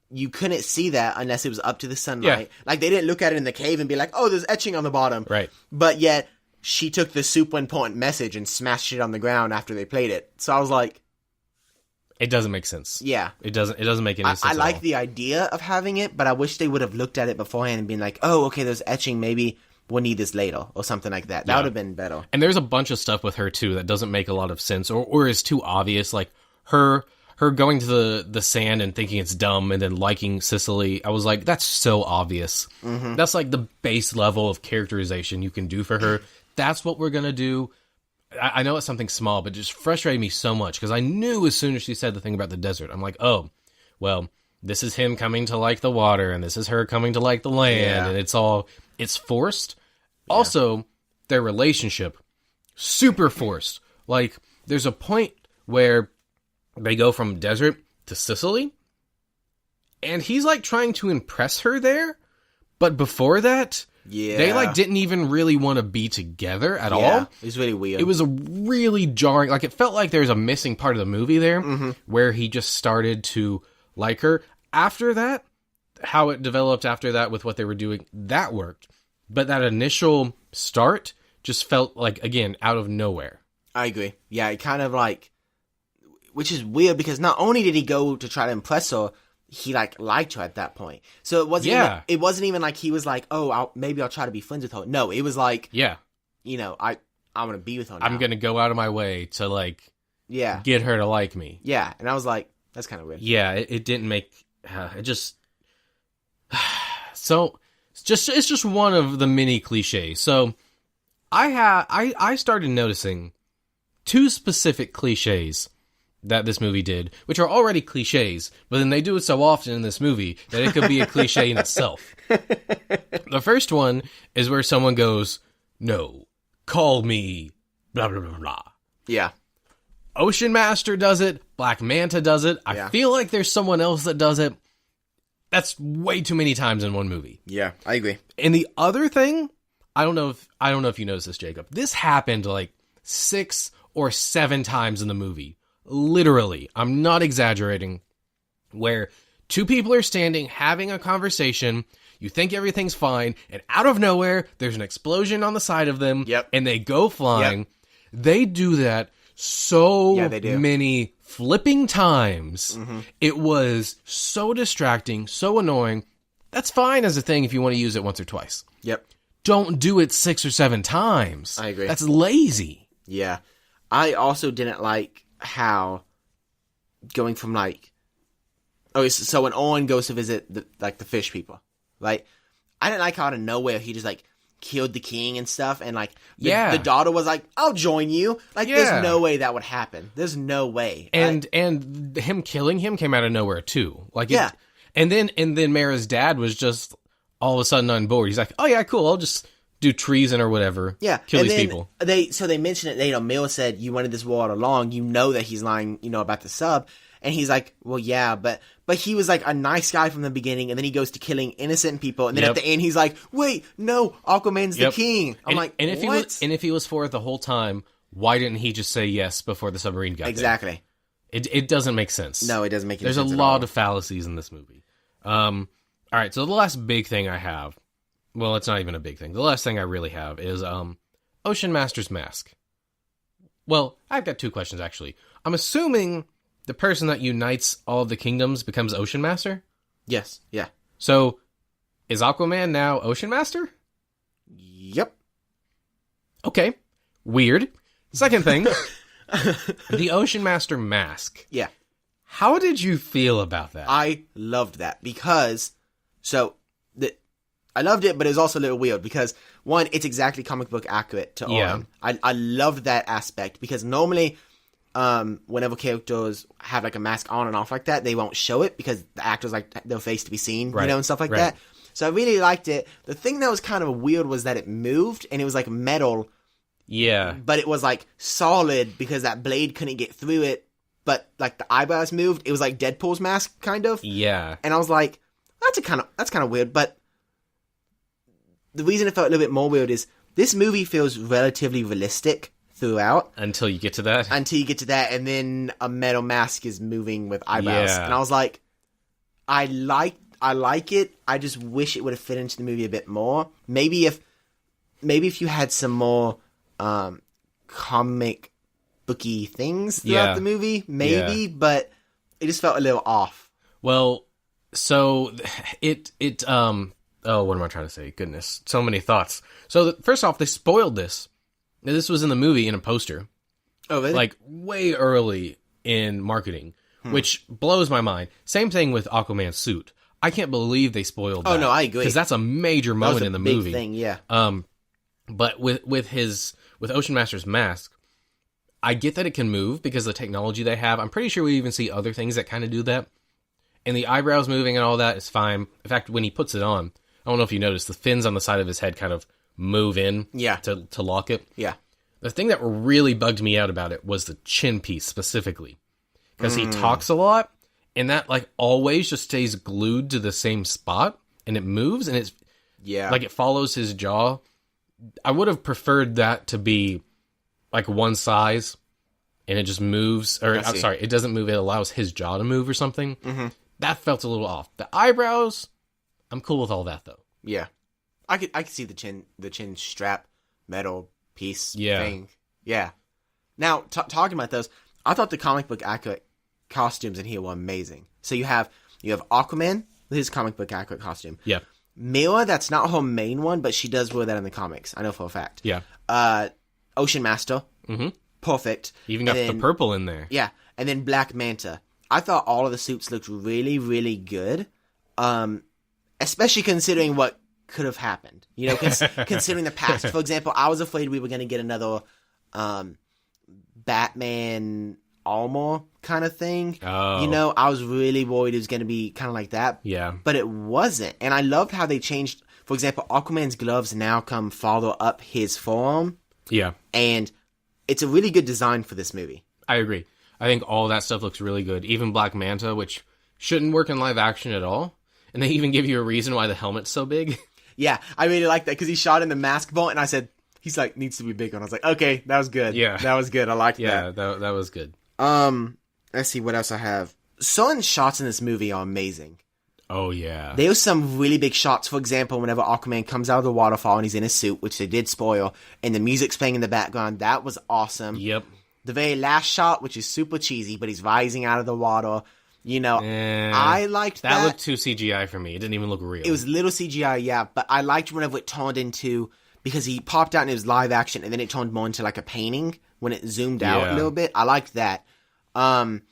you couldn't see that unless it was up to the sunlight. Yeah. Like, they didn't look at it in the cave and be like, oh, there's etching on the bottom. Right. But yet, she took the super important message and smashed it on the ground after they played it. So I was like, It doesn't make sense. Yeah. It doesn't make any sense. I at like all. the idea of having it, but I wish they would have looked at it beforehand and been like, oh, okay, there's etching, maybe we'll need this later, or something like that. That would have been better. And there's a bunch of stuff with her too that doesn't make a lot of sense or is too obvious. Like her going to the sand and thinking it's dumb and then liking Sicily. I was like, that's so obvious. Mm-hmm. That's like the base level of characterization you can do for her. That's what we're gonna do. I know it's something small, but it just frustrated me so much because I knew as soon as she said the thing about the desert, I'm like, oh, well, this is him coming to like the water and this is her coming to like the land, and it's forced. Yeah. Also, their relationship, super forced. Like, there's a point where they go from desert to Sicily, and he's like trying to impress her there, but before that, they like didn't even really want to be together at all. It was really weird. It was a really jarring, like it felt like there was a missing part of the movie there where he just started to like her. After that, how it developed after that with what they were doing, that worked. But that initial start just felt like, again, out of nowhere. I agree. Yeah, it kind of like, which is weird because not only did he go to try to impress her, he like liked her at that point. So it wasn't even like he was like, oh, maybe I'll try to be friends with her. No, it was like, you know, I want to be with her now. I'm going to go out of my way to like, get her to like me. Yeah, and I was like, that's kind of weird. Yeah, it didn't make, it just, so it's just one of the many cliches. So I started noticing two specific cliches that this movie did, which are already cliches, but then they do it so often in this movie that it could be a cliche in itself. The first one is where someone goes, no, call me, blah, blah, blah, blah. Yeah. Ocean Master does it. Black Manta does it. I feel like there's someone else that does it. That's way too many times in one movie. Yeah, I agree. And the other thing, I don't know if you noticed this, Jacob. This happened like 6 or 7 times in the movie. Literally, I'm not exaggerating. Where two people are standing having a conversation, you think everything's fine, and out of nowhere, there's an explosion on the side of them, and they go flying. Yep. They do that so many flipping times. Mm-hmm. It was so distracting, so annoying. That's fine as a thing if you want to use it once or twice. Yep. Don't do it 6 or 7 times. I agree. That's lazy. Yeah. I also didn't like how going from like, so when Owen goes to visit the fish people, like, I didn't like how out of nowhere he just like killed the king and stuff, and like the daughter was like, I'll join you. Like, there's no way that would happen. There's no way. And him killing him came out of nowhere too. Like, and then Mara's dad was just all of a sudden on board. He's like, oh yeah, cool, I'll just do treason or whatever. Yeah. Kill and these people. They mentioned it, Mill said, you wanted this war all along, you know that he's lying, about the sub. And he's like, well, yeah, but he was like a nice guy from the beginning, and then he goes to killing innocent people, and then at the end he's like, wait, no, Aquaman's the king. I'm like, and if he was for it the whole time, why didn't he just say yes before the submarine got there? Exactly. It doesn't make sense. No, it doesn't make any sense. There's a lot of fallacies in this movie. All right, so the last big thing I have, well, it's not even a big thing. The last thing I really have is Ocean Master's mask. Well, I've got 2 questions, actually. I'm assuming the person that unites all the kingdoms becomes Ocean Master? Yes, yeah. So, is Aquaman now Ocean Master? Yep. Okay. Weird. Second thing, the Ocean Master mask. Yeah. How did you feel about that? I loved that because, I loved it, but it was also a little weird because, one, it's exactly comic book accurate to Owen. I loved that aspect because normally, whenever characters have like a mask on and off like that, they won't show it because the actors like their face to be seen, and stuff like that. So I really liked it. The thing that was kind of weird was that it moved and it was like metal. Yeah. But it was like solid because that blade couldn't get through it. But like the eyebrows moved. It was like Deadpool's mask, kind of. Yeah. And I was like, that's kind of weird. But the reason it felt a little bit more weird is this movie feels relatively realistic throughout. Until you get to that. And then a metal mask is moving with eyebrows. Yeah. And I was like, I like it. I just wish it would have fit into the movie a bit more. Maybe if you had some more comic booky things throughout the movie, maybe. Yeah. But just felt a little off. Well, so what am I trying to say? Goodness, so many thoughts. So first off, they spoiled this. Now, this was in the movie in a poster. Oh, really? Like way early in marketing, which blows my mind. Same thing with Aquaman's suit. I can't believe they spoiled that. Oh, no, I agree. Because that's a major moment in the big movie. Thing, yeah. But with Ocean Master's mask, I get that it can move because of the technology they have. I'm pretty sure we even see other things that kind of do that. And the eyebrows moving and all that is fine. In fact, when he puts it on, I don't know if you noticed, the fins on the side of his head kind of move in to lock it. Yeah. The thing that really bugged me out about it was the chin piece specifically. Because he talks a lot, and that like always just stays glued to the same spot, and it moves, and it's like it follows his jaw. I would have preferred that to be like one size, and it just moves, or I'm sorry, it doesn't move, it allows his jaw to move or something. Mm-hmm. That felt a little off. The eyebrows, I'm cool with all that though. Yeah. I could see the chin strap metal piece thing. Yeah. Now, talking about those, I thought the comic book accurate costumes in here were amazing. So you have Aquaman with his comic book accurate costume. Yeah. Mila, that's not her main one, but she does wear that in the comics. I know for a fact. Yeah. Ocean Master. Mm-hmm. Perfect. Even got the purple in there. Yeah. And then Black Manta. I thought all of the suits looked really, really good. Especially considering what could have happened. You know, considering the past. For example, I was afraid we were going to get another Batman armor kind of thing. Oh. You know, I was really worried it was going to be kind of like that. Yeah. But it wasn't. And I loved how they changed. For example, Aquaman's gloves now come farther up his forearm. Yeah. And it's a really good design for this movie. I agree. I think all that stuff looks really good. Even Black Manta, which shouldn't work in live action at all. And they even give you a reason why the helmet's so big. Yeah, I really like that because he shot in the mask vault, and I said, he's like, needs to be bigger. And I was like, okay, that was good. Yeah. That was good. I liked that. Yeah, that was good. Let's see what else I have. Certain shots in this movie are amazing. Oh, yeah. There were some really big shots. For example, whenever Aquaman comes out of the waterfall and he's in his suit, which they did spoil, and the music's playing in the background, that was awesome. Yep. The very last shot, which is super cheesy, but he's rising out of the water. You know, I liked that. That looked too CGI for me. It didn't even look real. It was little CGI, yeah, but I liked whenever it turned into, because he popped out and it was live action, and then it turned more into like a painting when it zoomed out a little bit. I liked that. Yep.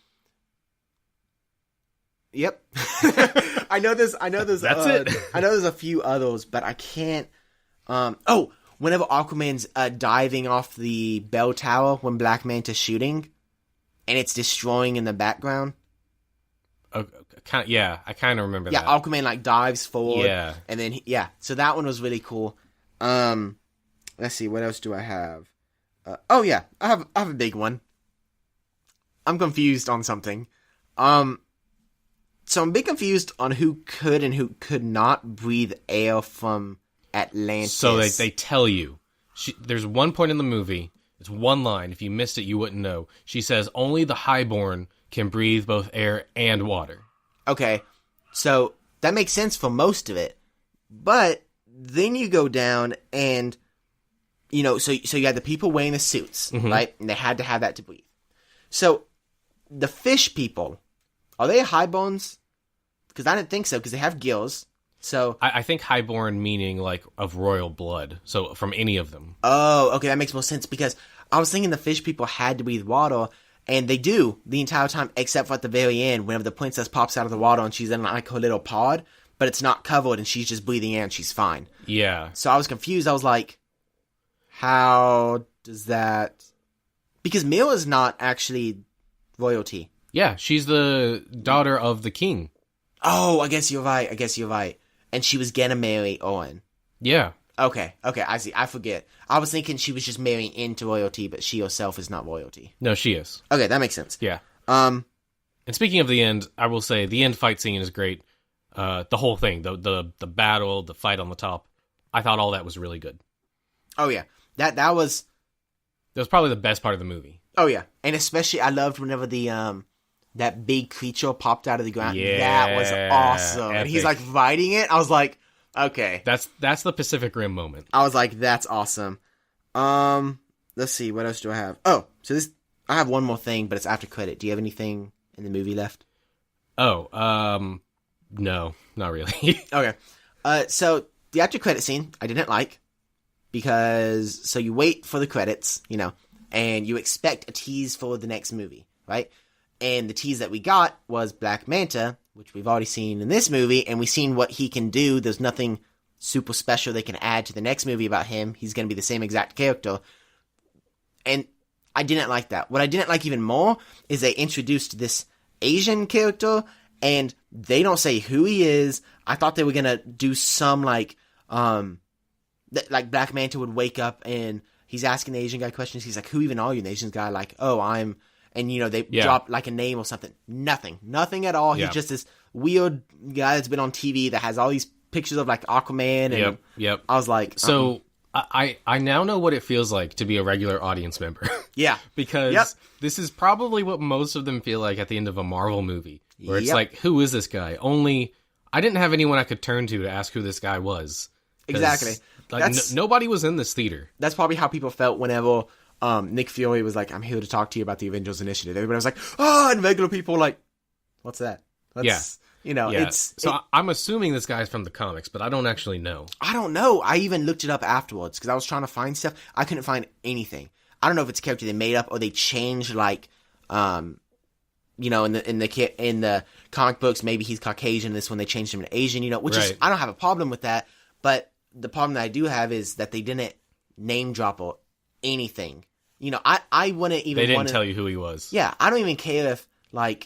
I know there's That's it. I know there's a few others, but I can't. Whenever Aquaman's diving off the bell tower when Black Manta's shooting, and it's destroying in the background. I kind of remember that. Yeah, Aquaman like dives forward. Yeah. And then, so that one was really cool. Let's see, what else do I have? I have a big one. I'm confused on something. So I'm a bit confused on who could and who could not breathe air from Atlantis. So they tell you. There's one point in the movie, it's one line, if you missed it you wouldn't know. She says, only the highborn can breathe both air and water. Okay, so that makes sense for most of it. But then you go down and, you know, so you had the people wearing the suits, right? And they had to have that to breathe. So the fish people, are they highborns? Because I didn't think so, because they have gills. So I think highborn meaning like of royal blood. So from any of them. Oh, okay, that makes more sense, because I was thinking the fish people had to breathe water, and they do the entire time, except for at the very end, whenever the princess pops out of the water and she's in like her little pod, but it's not covered and she's just breathing air and she's fine. Yeah. So I was confused. I was like, how does that... Because Mila's not actually royalty. Yeah, she's the daughter of the king. Oh, I guess you're right. And she was gonna marry Owen. Yeah. Okay, I see. I forget. I was thinking she was just marrying into royalty, but she herself is not royalty. No, she is. Okay, that makes sense. Yeah. And speaking of the end, I will say the end fight scene is great. The whole thing, the battle, the fight on the top, I thought all that was really good. Oh yeah, that was probably the best part of the movie. Oh yeah, and especially I loved whenever the that big creature popped out of the ground. Yeah, that was awesome. Epic. And he's like riding it. I was like, okay, that's the Pacific Rim moment. I was like, that's awesome. Let's see, what else do I have? Oh, so I have one more thing, but it's after credit. Do you have anything in the movie left? No, not really. Okay. So the after credit scene I didn't like because so you wait for the credits, and you expect a tease for the next movie, right? And the tease that we got was Black Manta, which we've already seen in this movie, and we've seen what he can do. There's nothing super special they can add to the next movie about him. He's going to be the same exact character. And I didn't like that. What I didn't like even more is they introduced this Asian character, and they don't say who he is. I thought they were going to do some, like Black Manta would wake up, and he's asking the Asian guy questions. He's like, who even are you? And the Asian guy, like, oh, I'm... And, they drop, like, a name or something. Nothing at all. Yeah. He's just this weird guy that's been on TV that has all these pictures of, like, Aquaman. And Yep. I was like... So, I now know what it feels like to be a regular audience member. Yeah. Because this is probably what most of them feel like at the end of a Marvel movie. Where it's like, who is this guy? Only... I didn't have anyone I could turn to ask who this guy was. Exactly. Like, nobody was in this theater. That's probably how people felt whenever... Nick Fury was like, I'm here to talk to you about the Avengers Initiative. Everybody was like, and regular people were like, what's that? I'm assuming this guy's from the comics, but I don't actually know. I don't know. I even looked it up afterwards because I was trying to find stuff. I couldn't find anything. I don't know if it's a character they made up or they changed, like, in the comic books, maybe he's Caucasian. This one they changed him to Asian, which is, I don't have a problem with that. But the problem that I do have is that they didn't name drop or anything. I wouldn't even. They didn't tell you who he was. Yeah, I don't even care if they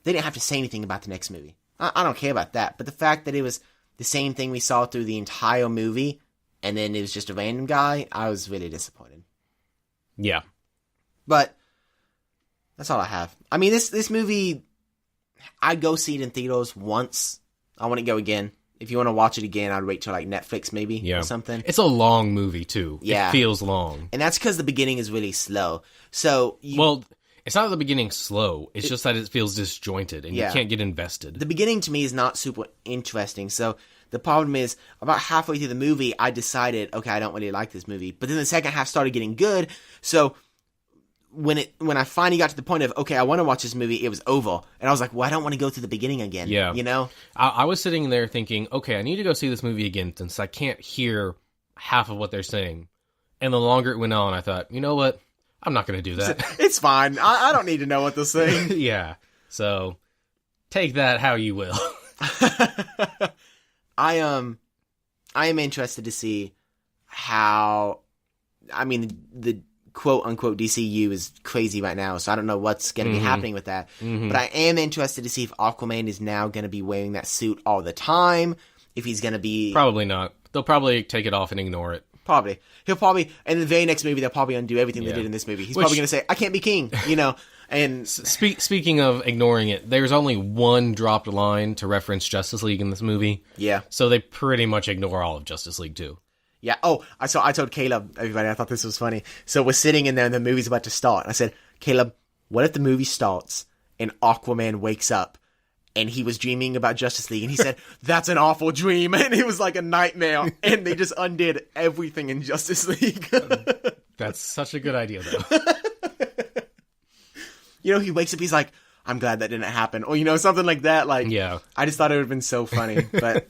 didn't have to say anything about the next movie. I don't care about that. But the fact that it was the same thing we saw through the entire movie, and then it was just a random guy, I was really disappointed. Yeah, but that's all I have. I mean, this movie, I'd go see it in theaters once. I want to go again. If you want to watch it again, I'd wait till like Netflix maybe or something. It's a long movie too. Yeah. It feels long. And that's because the beginning is really slow. So it's not that the beginning's slow. It's just that it feels disjointed and you can't get invested. The beginning to me is not super interesting. So the problem is about halfway through the movie, I decided, okay, I don't really like this movie. But then the second half started getting good. So when I finally got to the point of, okay, I want to watch this movie, it was over. And I was like, well, I don't want to go through the beginning again. Yeah. I was sitting there thinking, okay, I need to go see this movie again since I can't hear half of what they're saying. And the longer it went on, I thought, you know what? I'm not going to do that. It's fine. I don't need to know what they're saying. Yeah. So take that how you will. I am interested to see how, I mean, the quote-unquote DCU is crazy right now, so I don't know what's going to be happening with that. But I am interested to see if Aquaman is now going to be wearing that suit all the time, if he's going to be... Probably not. They'll probably take it off and ignore it. Probably. He'll probably... In the very next movie, they'll probably undo everything they did in this movie. He's probably going to say, I can't be king, And speaking of ignoring it, there's only one dropped line to reference Justice League in this movie. Yeah. So they pretty much ignore all of Justice League too. Yeah. Oh, I told Caleb, everybody, I thought this was funny. So we're sitting in there and the movie's about to start. I said, Caleb, what if the movie starts and Aquaman wakes up and he was dreaming about Justice League? And he said, that's an awful dream. And it was like a nightmare. And they just undid everything in Justice League. That's such a good idea, though. He wakes up, he's like, I'm glad that didn't happen. Or, something like that. Like, yeah. I just thought it would have been so funny. But...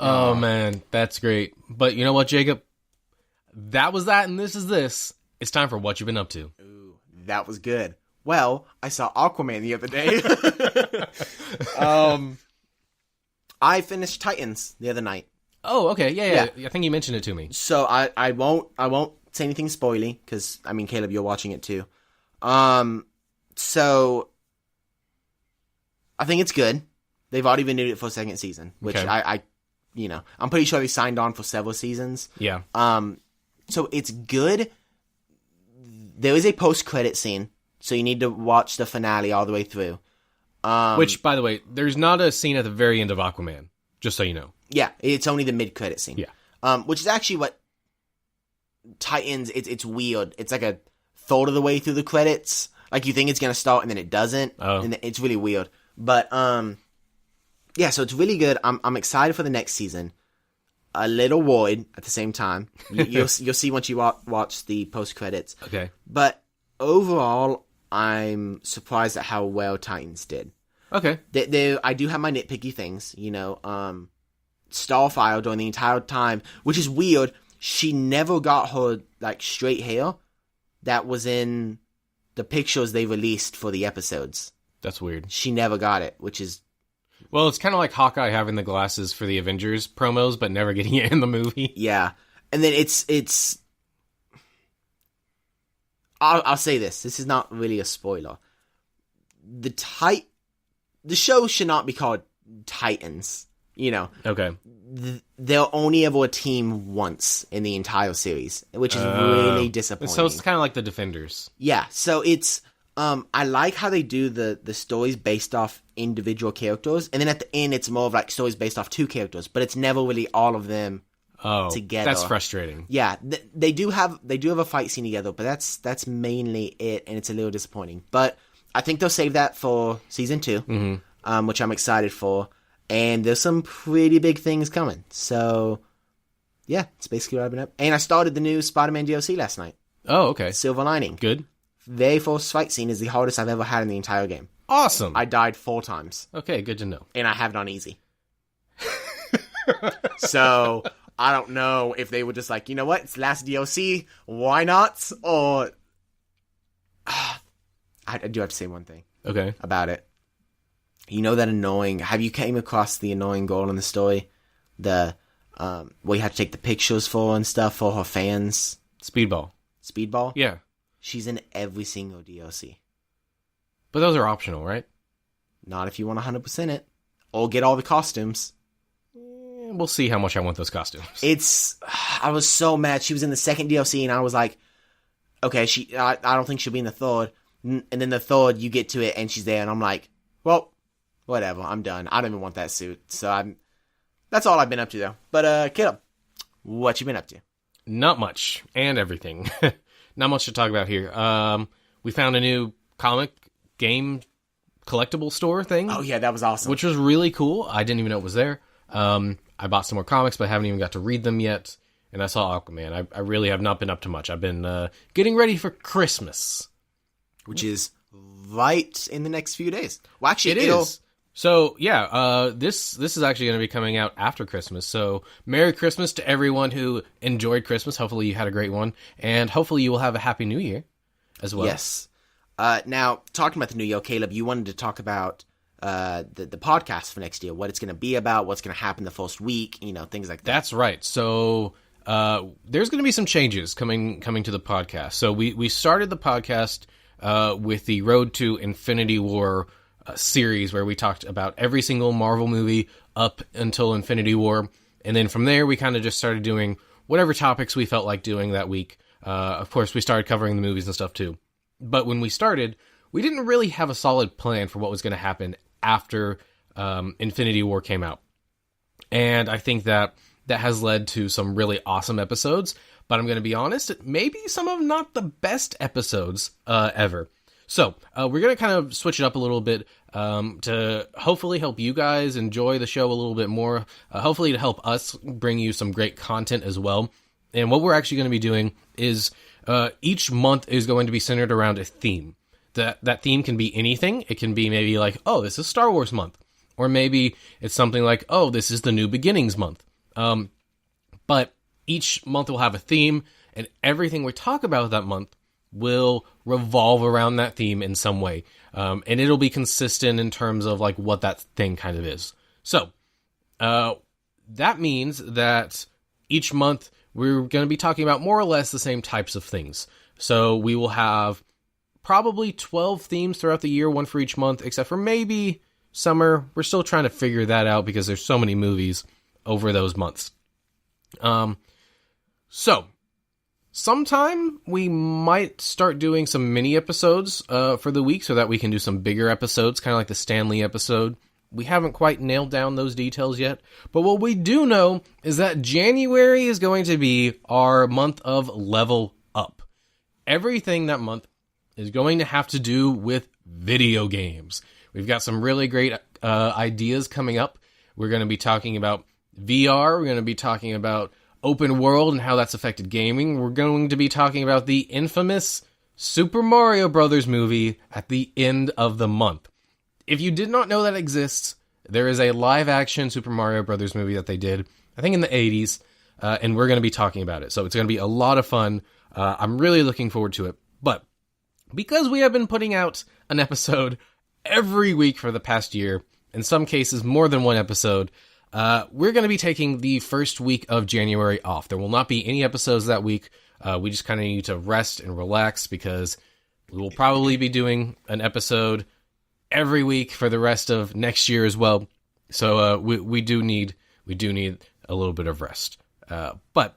Oh, man, that's great. But you know what, Jacob? That was that, and this is this. It's time for What You've Been Up To. Ooh, that was good. Well, I saw Aquaman the other day. I finished Titans the other night. Oh, okay, yeah. I think you mentioned it to me. So I won't say anything spoily, because, Caleb, you're watching it too. So, I think it's good. They've already renewed it for a second season, which okay. I'm pretty sure they signed on for several seasons. Yeah. So it's good. There is a post-credit scene, so you need to watch the finale all the way through. Which, by the way, there's not a scene at the very end of Aquaman, just so you know. Yeah, it's only the mid-credit scene. Yeah. Which is actually what Titans, it's weird. It's like a third of the way through the credits. Like, you think it's going to start, and then it doesn't. Oh. And it's really weird. But, yeah, so it's really good. I'm excited for the next season. A little worried at the same time. You'll see once you watch the post credits. Okay. But overall, I'm surprised at how well Titans did. Okay. I do have my nitpicky things, Starfire during the entire time, which is weird. She never got her, straight hair that was in the pictures they released for the episodes. That's weird. She never got it, which is... Well, it's kind of like Hawkeye having the glasses for the Avengers promos, but never getting it in the movie. Yeah. And then it's... I'll say this. This is not really a spoiler. The show should not be called Titans, Okay. They're only ever a team once in the entire series, which is really disappointing. So it's kind of like the Defenders. Yeah, so it's... I like how they do the stories based off individual characters, and then at the end it's more of stories based off two characters, but it's never really all of them together. That's frustrating. Yeah, they do have a fight scene together, but that's mainly it, and it's a little disappointing. But I think they'll save that for season 2, which I'm excited for, and there's some pretty big things coming. So yeah, it's basically what I've been up. And I started the new Spider-Man DLC last night. Oh, okay. Silver Lining. Good. Very first fight scene is the hardest I've ever had in the entire game. Awesome. I died 4 times. Okay, good to know. And I have it on easy. So, I don't know if they were just like, you know what, it's the last DLC, why not? Or... I do have to say one thing. Okay. About it. You know that annoying... Have you came across the annoying girl in the story? The, where you have to take the pictures for and stuff for her fans? Speedball. Speedball? Yeah. She's in every single DLC. But those are optional, right? Not if you want 100% it. Or get all the costumes. We'll see how much I want those costumes. I was so mad. She was in the second DLC, and I was like, okay, I don't think she'll be in the third. And then the third, you get to it, and she's there, and I'm like, well, whatever, I'm done. I don't even want that suit. So that's all I've been up to, though. But, Caleb, what you been up to? Not much. And everything. Not much to talk about here. We found a new comic game collectible store thing. Oh, yeah, that was awesome. Which was really cool. I didn't even know it was there. I bought some more comics, but I haven't even got to read them yet. And I saw Aquaman. I really have not been up to much. I've been getting ready for Christmas. Which is right in the next few days. Well, actually, it is. So, yeah, this is actually going to be coming out after Christmas. So, Merry Christmas to everyone who enjoyed Christmas. Hopefully you had a great one. And hopefully you will have a Happy New Year as well. Yes. Now, talking about the New Year, Caleb, you wanted to talk about the podcast for next year, what it's going to be about, what's going to happen the first week, things like that. That's right. So, there's going to be some changes coming to the podcast. So, we started the podcast with the Road to Infinity War series, where we talked about every single Marvel movie up until Infinity War, and then from there we kind of just started doing whatever topics we felt like doing that week. Of course, we started covering the movies and stuff too, but when we started, we didn't really have a solid plan for what was going to happen after Infinity War came out, and I think that has led to some really awesome episodes, but I'm going to be honest, maybe some of not the best episodes ever. So, we're going to kind of switch it up a little bit to hopefully help you guys enjoy the show a little bit more, hopefully to help us bring you some great content as well. And what we're actually going to be doing is each month is going to be centered around a theme. That theme can be anything. It can be maybe like, oh, this is Star Wars month. Or maybe it's something like, oh, this is the New Beginnings month. But each month will have a theme, and everything we talk about that month will revolve around that theme in some way. And it'll be consistent in terms of like what that thing kind of is. So, that means that each month we're going to be talking about more or less the same types of things. So we will have probably 12 themes throughout the year, one for each month, except for maybe summer. We're still trying to figure that out because there's so many movies over those months. So, sometime we might start doing some mini episodes for the week so that we can do some bigger episodes, kind of like the Stanley episode. We haven't quite nailed down those details yet, but what we do know is that January is going to be our month of level up. Everything that month is going to have to do with video games. We've got some really great ideas coming up. We're going to be talking about VR. We're going to be talking about open world and how that's affected gaming. We're going to be talking about the infamous Super Mario Brothers movie at the end of the month. if you did not know that exists, there is a live-action Super Mario Brothers movie that they did, I think in the 80s, and we're going to be talking about it. So it's going to be a lot of fun. I'm really looking forward to it. But because we have been putting out an episode every week for the past year, in some cases more than one episode, we're going to be taking the first week of January off. There will not be any episodes that week. We just kind of need to rest and relax because we will probably be doing an episode every week for the rest of next year as well. So we do need a little bit of rest. But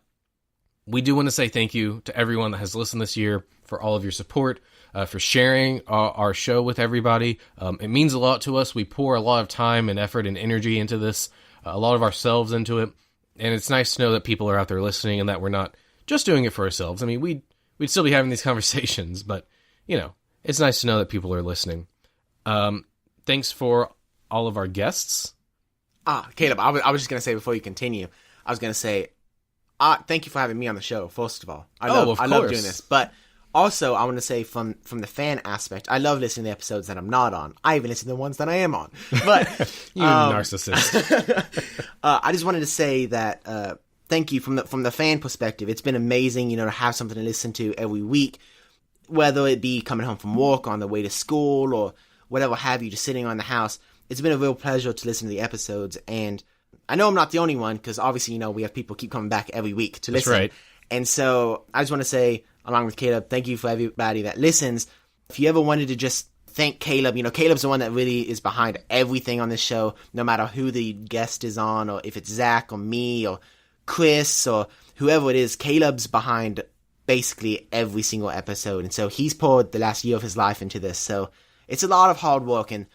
we do want to say thank you to everyone that has listened this year, for all of your support, for sharing our show with everybody. It means a lot to us. We pour a lot of time and effort and energy into this, a lot of ourselves into it. And it's nice to know that people are out there listening and that we're not just doing it for ourselves. I mean, we'd still be having these conversations, but, you know, it's nice to know that people are listening. Thanks for all of our guests. Caleb, I was just going to say before you continue, I was going to say, thank you for having me on the show, first of all. I love doing this. But also, I want to say from the fan aspect, I love listening to episodes that I'm not on. I even listen to the ones that I am on. But you narcissist. I just wanted to say that thank you from the fan perspective. It's been amazing, to have something to listen to every week, whether it be coming home from work, on the way to school, or whatever have you, just sitting on the house. It's been a real pleasure to listen to the episodes, and I know I'm not the only one, because obviously, we have people keep coming back every week to listen. That's right. And so I just want to say, along with Caleb, thank you for everybody that listens. If you ever wanted to just thank Caleb, Caleb's the one that really is behind everything on this show, no matter who the guest is on, or if it's Zach or me or Chris or whoever it is, Caleb's behind basically every single episode. And so he's poured the last year of his life into this. So it's a lot of hard work. And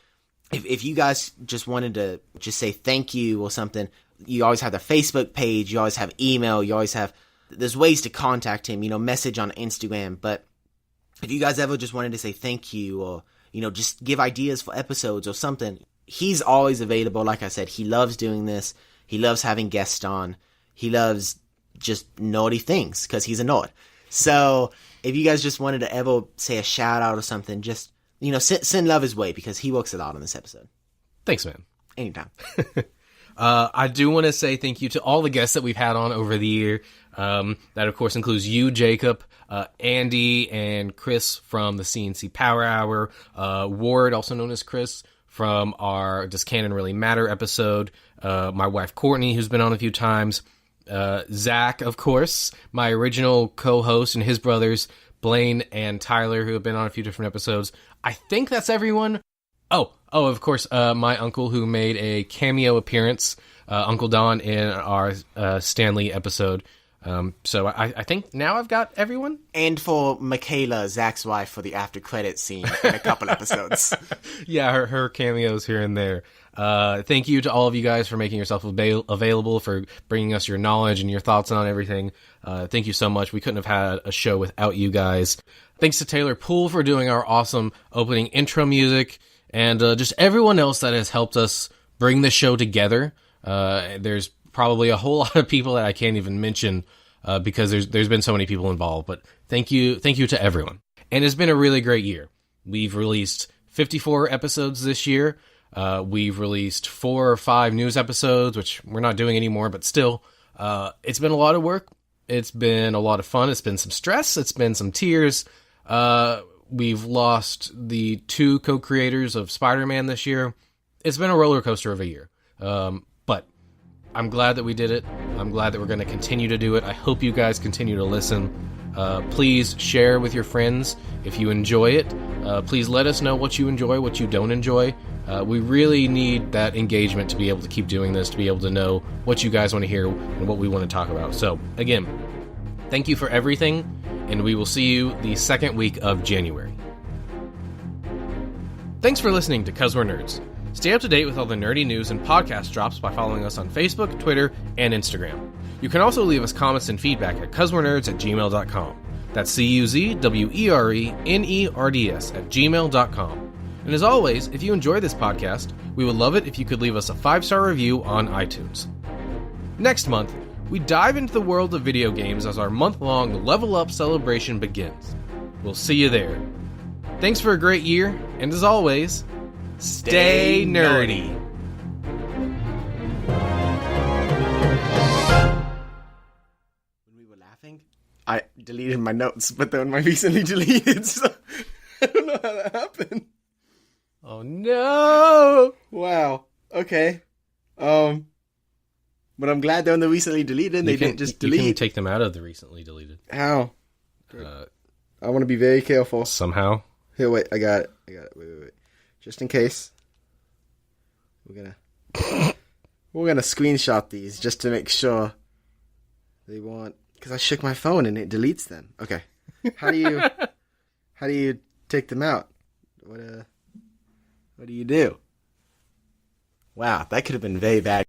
if you guys just wanted to just say thank you or something, you always have the Facebook page, you always have email, there's ways to contact him, message on Instagram. But if you guys ever just wanted to say thank you or, just give ideas for episodes or something, he's always available. Like I said, he loves doing this. He loves having guests on. He loves just naughty things because he's a nerd. So if you guys just wanted to ever say a shout out or something, just, send love his way because he works a lot on this episode. Thanks, man. Anytime. I do want to say thank you to all the guests that we've had on over the year. That, of course, includes you, Jacob, Andy, and Chris from the CNC Power Hour, Ward, also known as Chris, from our Does Canon Really Matter episode, my wife, Courtney, who's been on a few times, Zach, of course, my original co-host, and his brothers, Blaine and Tyler, who have been on a few different episodes. I think that's everyone. Oh, of course, my uncle who made a cameo appearance, Uncle Don, in our Stanley episode. So I think now I've got everyone. And for Michaela, Zach's wife, for the after credits scene in a couple episodes. Yeah, her cameos here and there. Thank you to all of you guys for making yourself available, for bringing us your knowledge and your thoughts on everything. Thank you so much. We couldn't have had a show without you guys. Thanks to Taylor Poole for doing our awesome opening intro music, and just everyone else that has helped us bring the show together. There's probably a whole lot of people that I can't even mention because there's been so many people involved. But thank you to everyone. And it's been a really great year. We've released 54 episodes this year. We've released 4 or 5 news episodes, which we're not doing anymore, but still, it's been a lot of work. It's been a lot of fun. It's been some stress. It's been some tears. We've lost the 2 co-creators of Spider-Man this year. It's been a roller coaster of a year. But I'm glad that we did it. I'm glad that we're going to continue to do it. I hope you guys continue to listen. Please share with your friends if you enjoy it. Please let us know what you enjoy, what you don't enjoy. We really need that engagement to be able to keep doing this, to be able to know what you guys want to hear and what we want to talk about. So, again, thank you for everything, and we will see you the second week of January. Thanks for listening to 'Cause We're Nerds. Stay up to date with all the nerdy news and podcast drops by following us on Facebook, Twitter, and Instagram. You can also leave us comments and feedback at cuzwerenerds@gmail.com. That's CUZWERENERDS@gmail.com. And as always, if you enjoy this podcast, we would love it if you could leave us a 5-star review on iTunes. Next month, we dive into the world of video games as our month-long Level Up celebration begins. We'll see you there. Thanks for a great year, and as always, stay nerdy. When we were laughing, I deleted my notes, but then my recently deleted, so I don't know how that happened. Oh no! Wow. Okay. But I'm glad they're on the recently deleted. They didn't just delete. You can take them out of the recently deleted. How? I want to be very careful. Somehow. Here, wait. I got it. Wait. Just in case. We're gonna screenshot these just to make sure they won't. Because I shook my phone and it deletes them. Okay. How do you take them out? What do you do? Wow, that could have been very bad.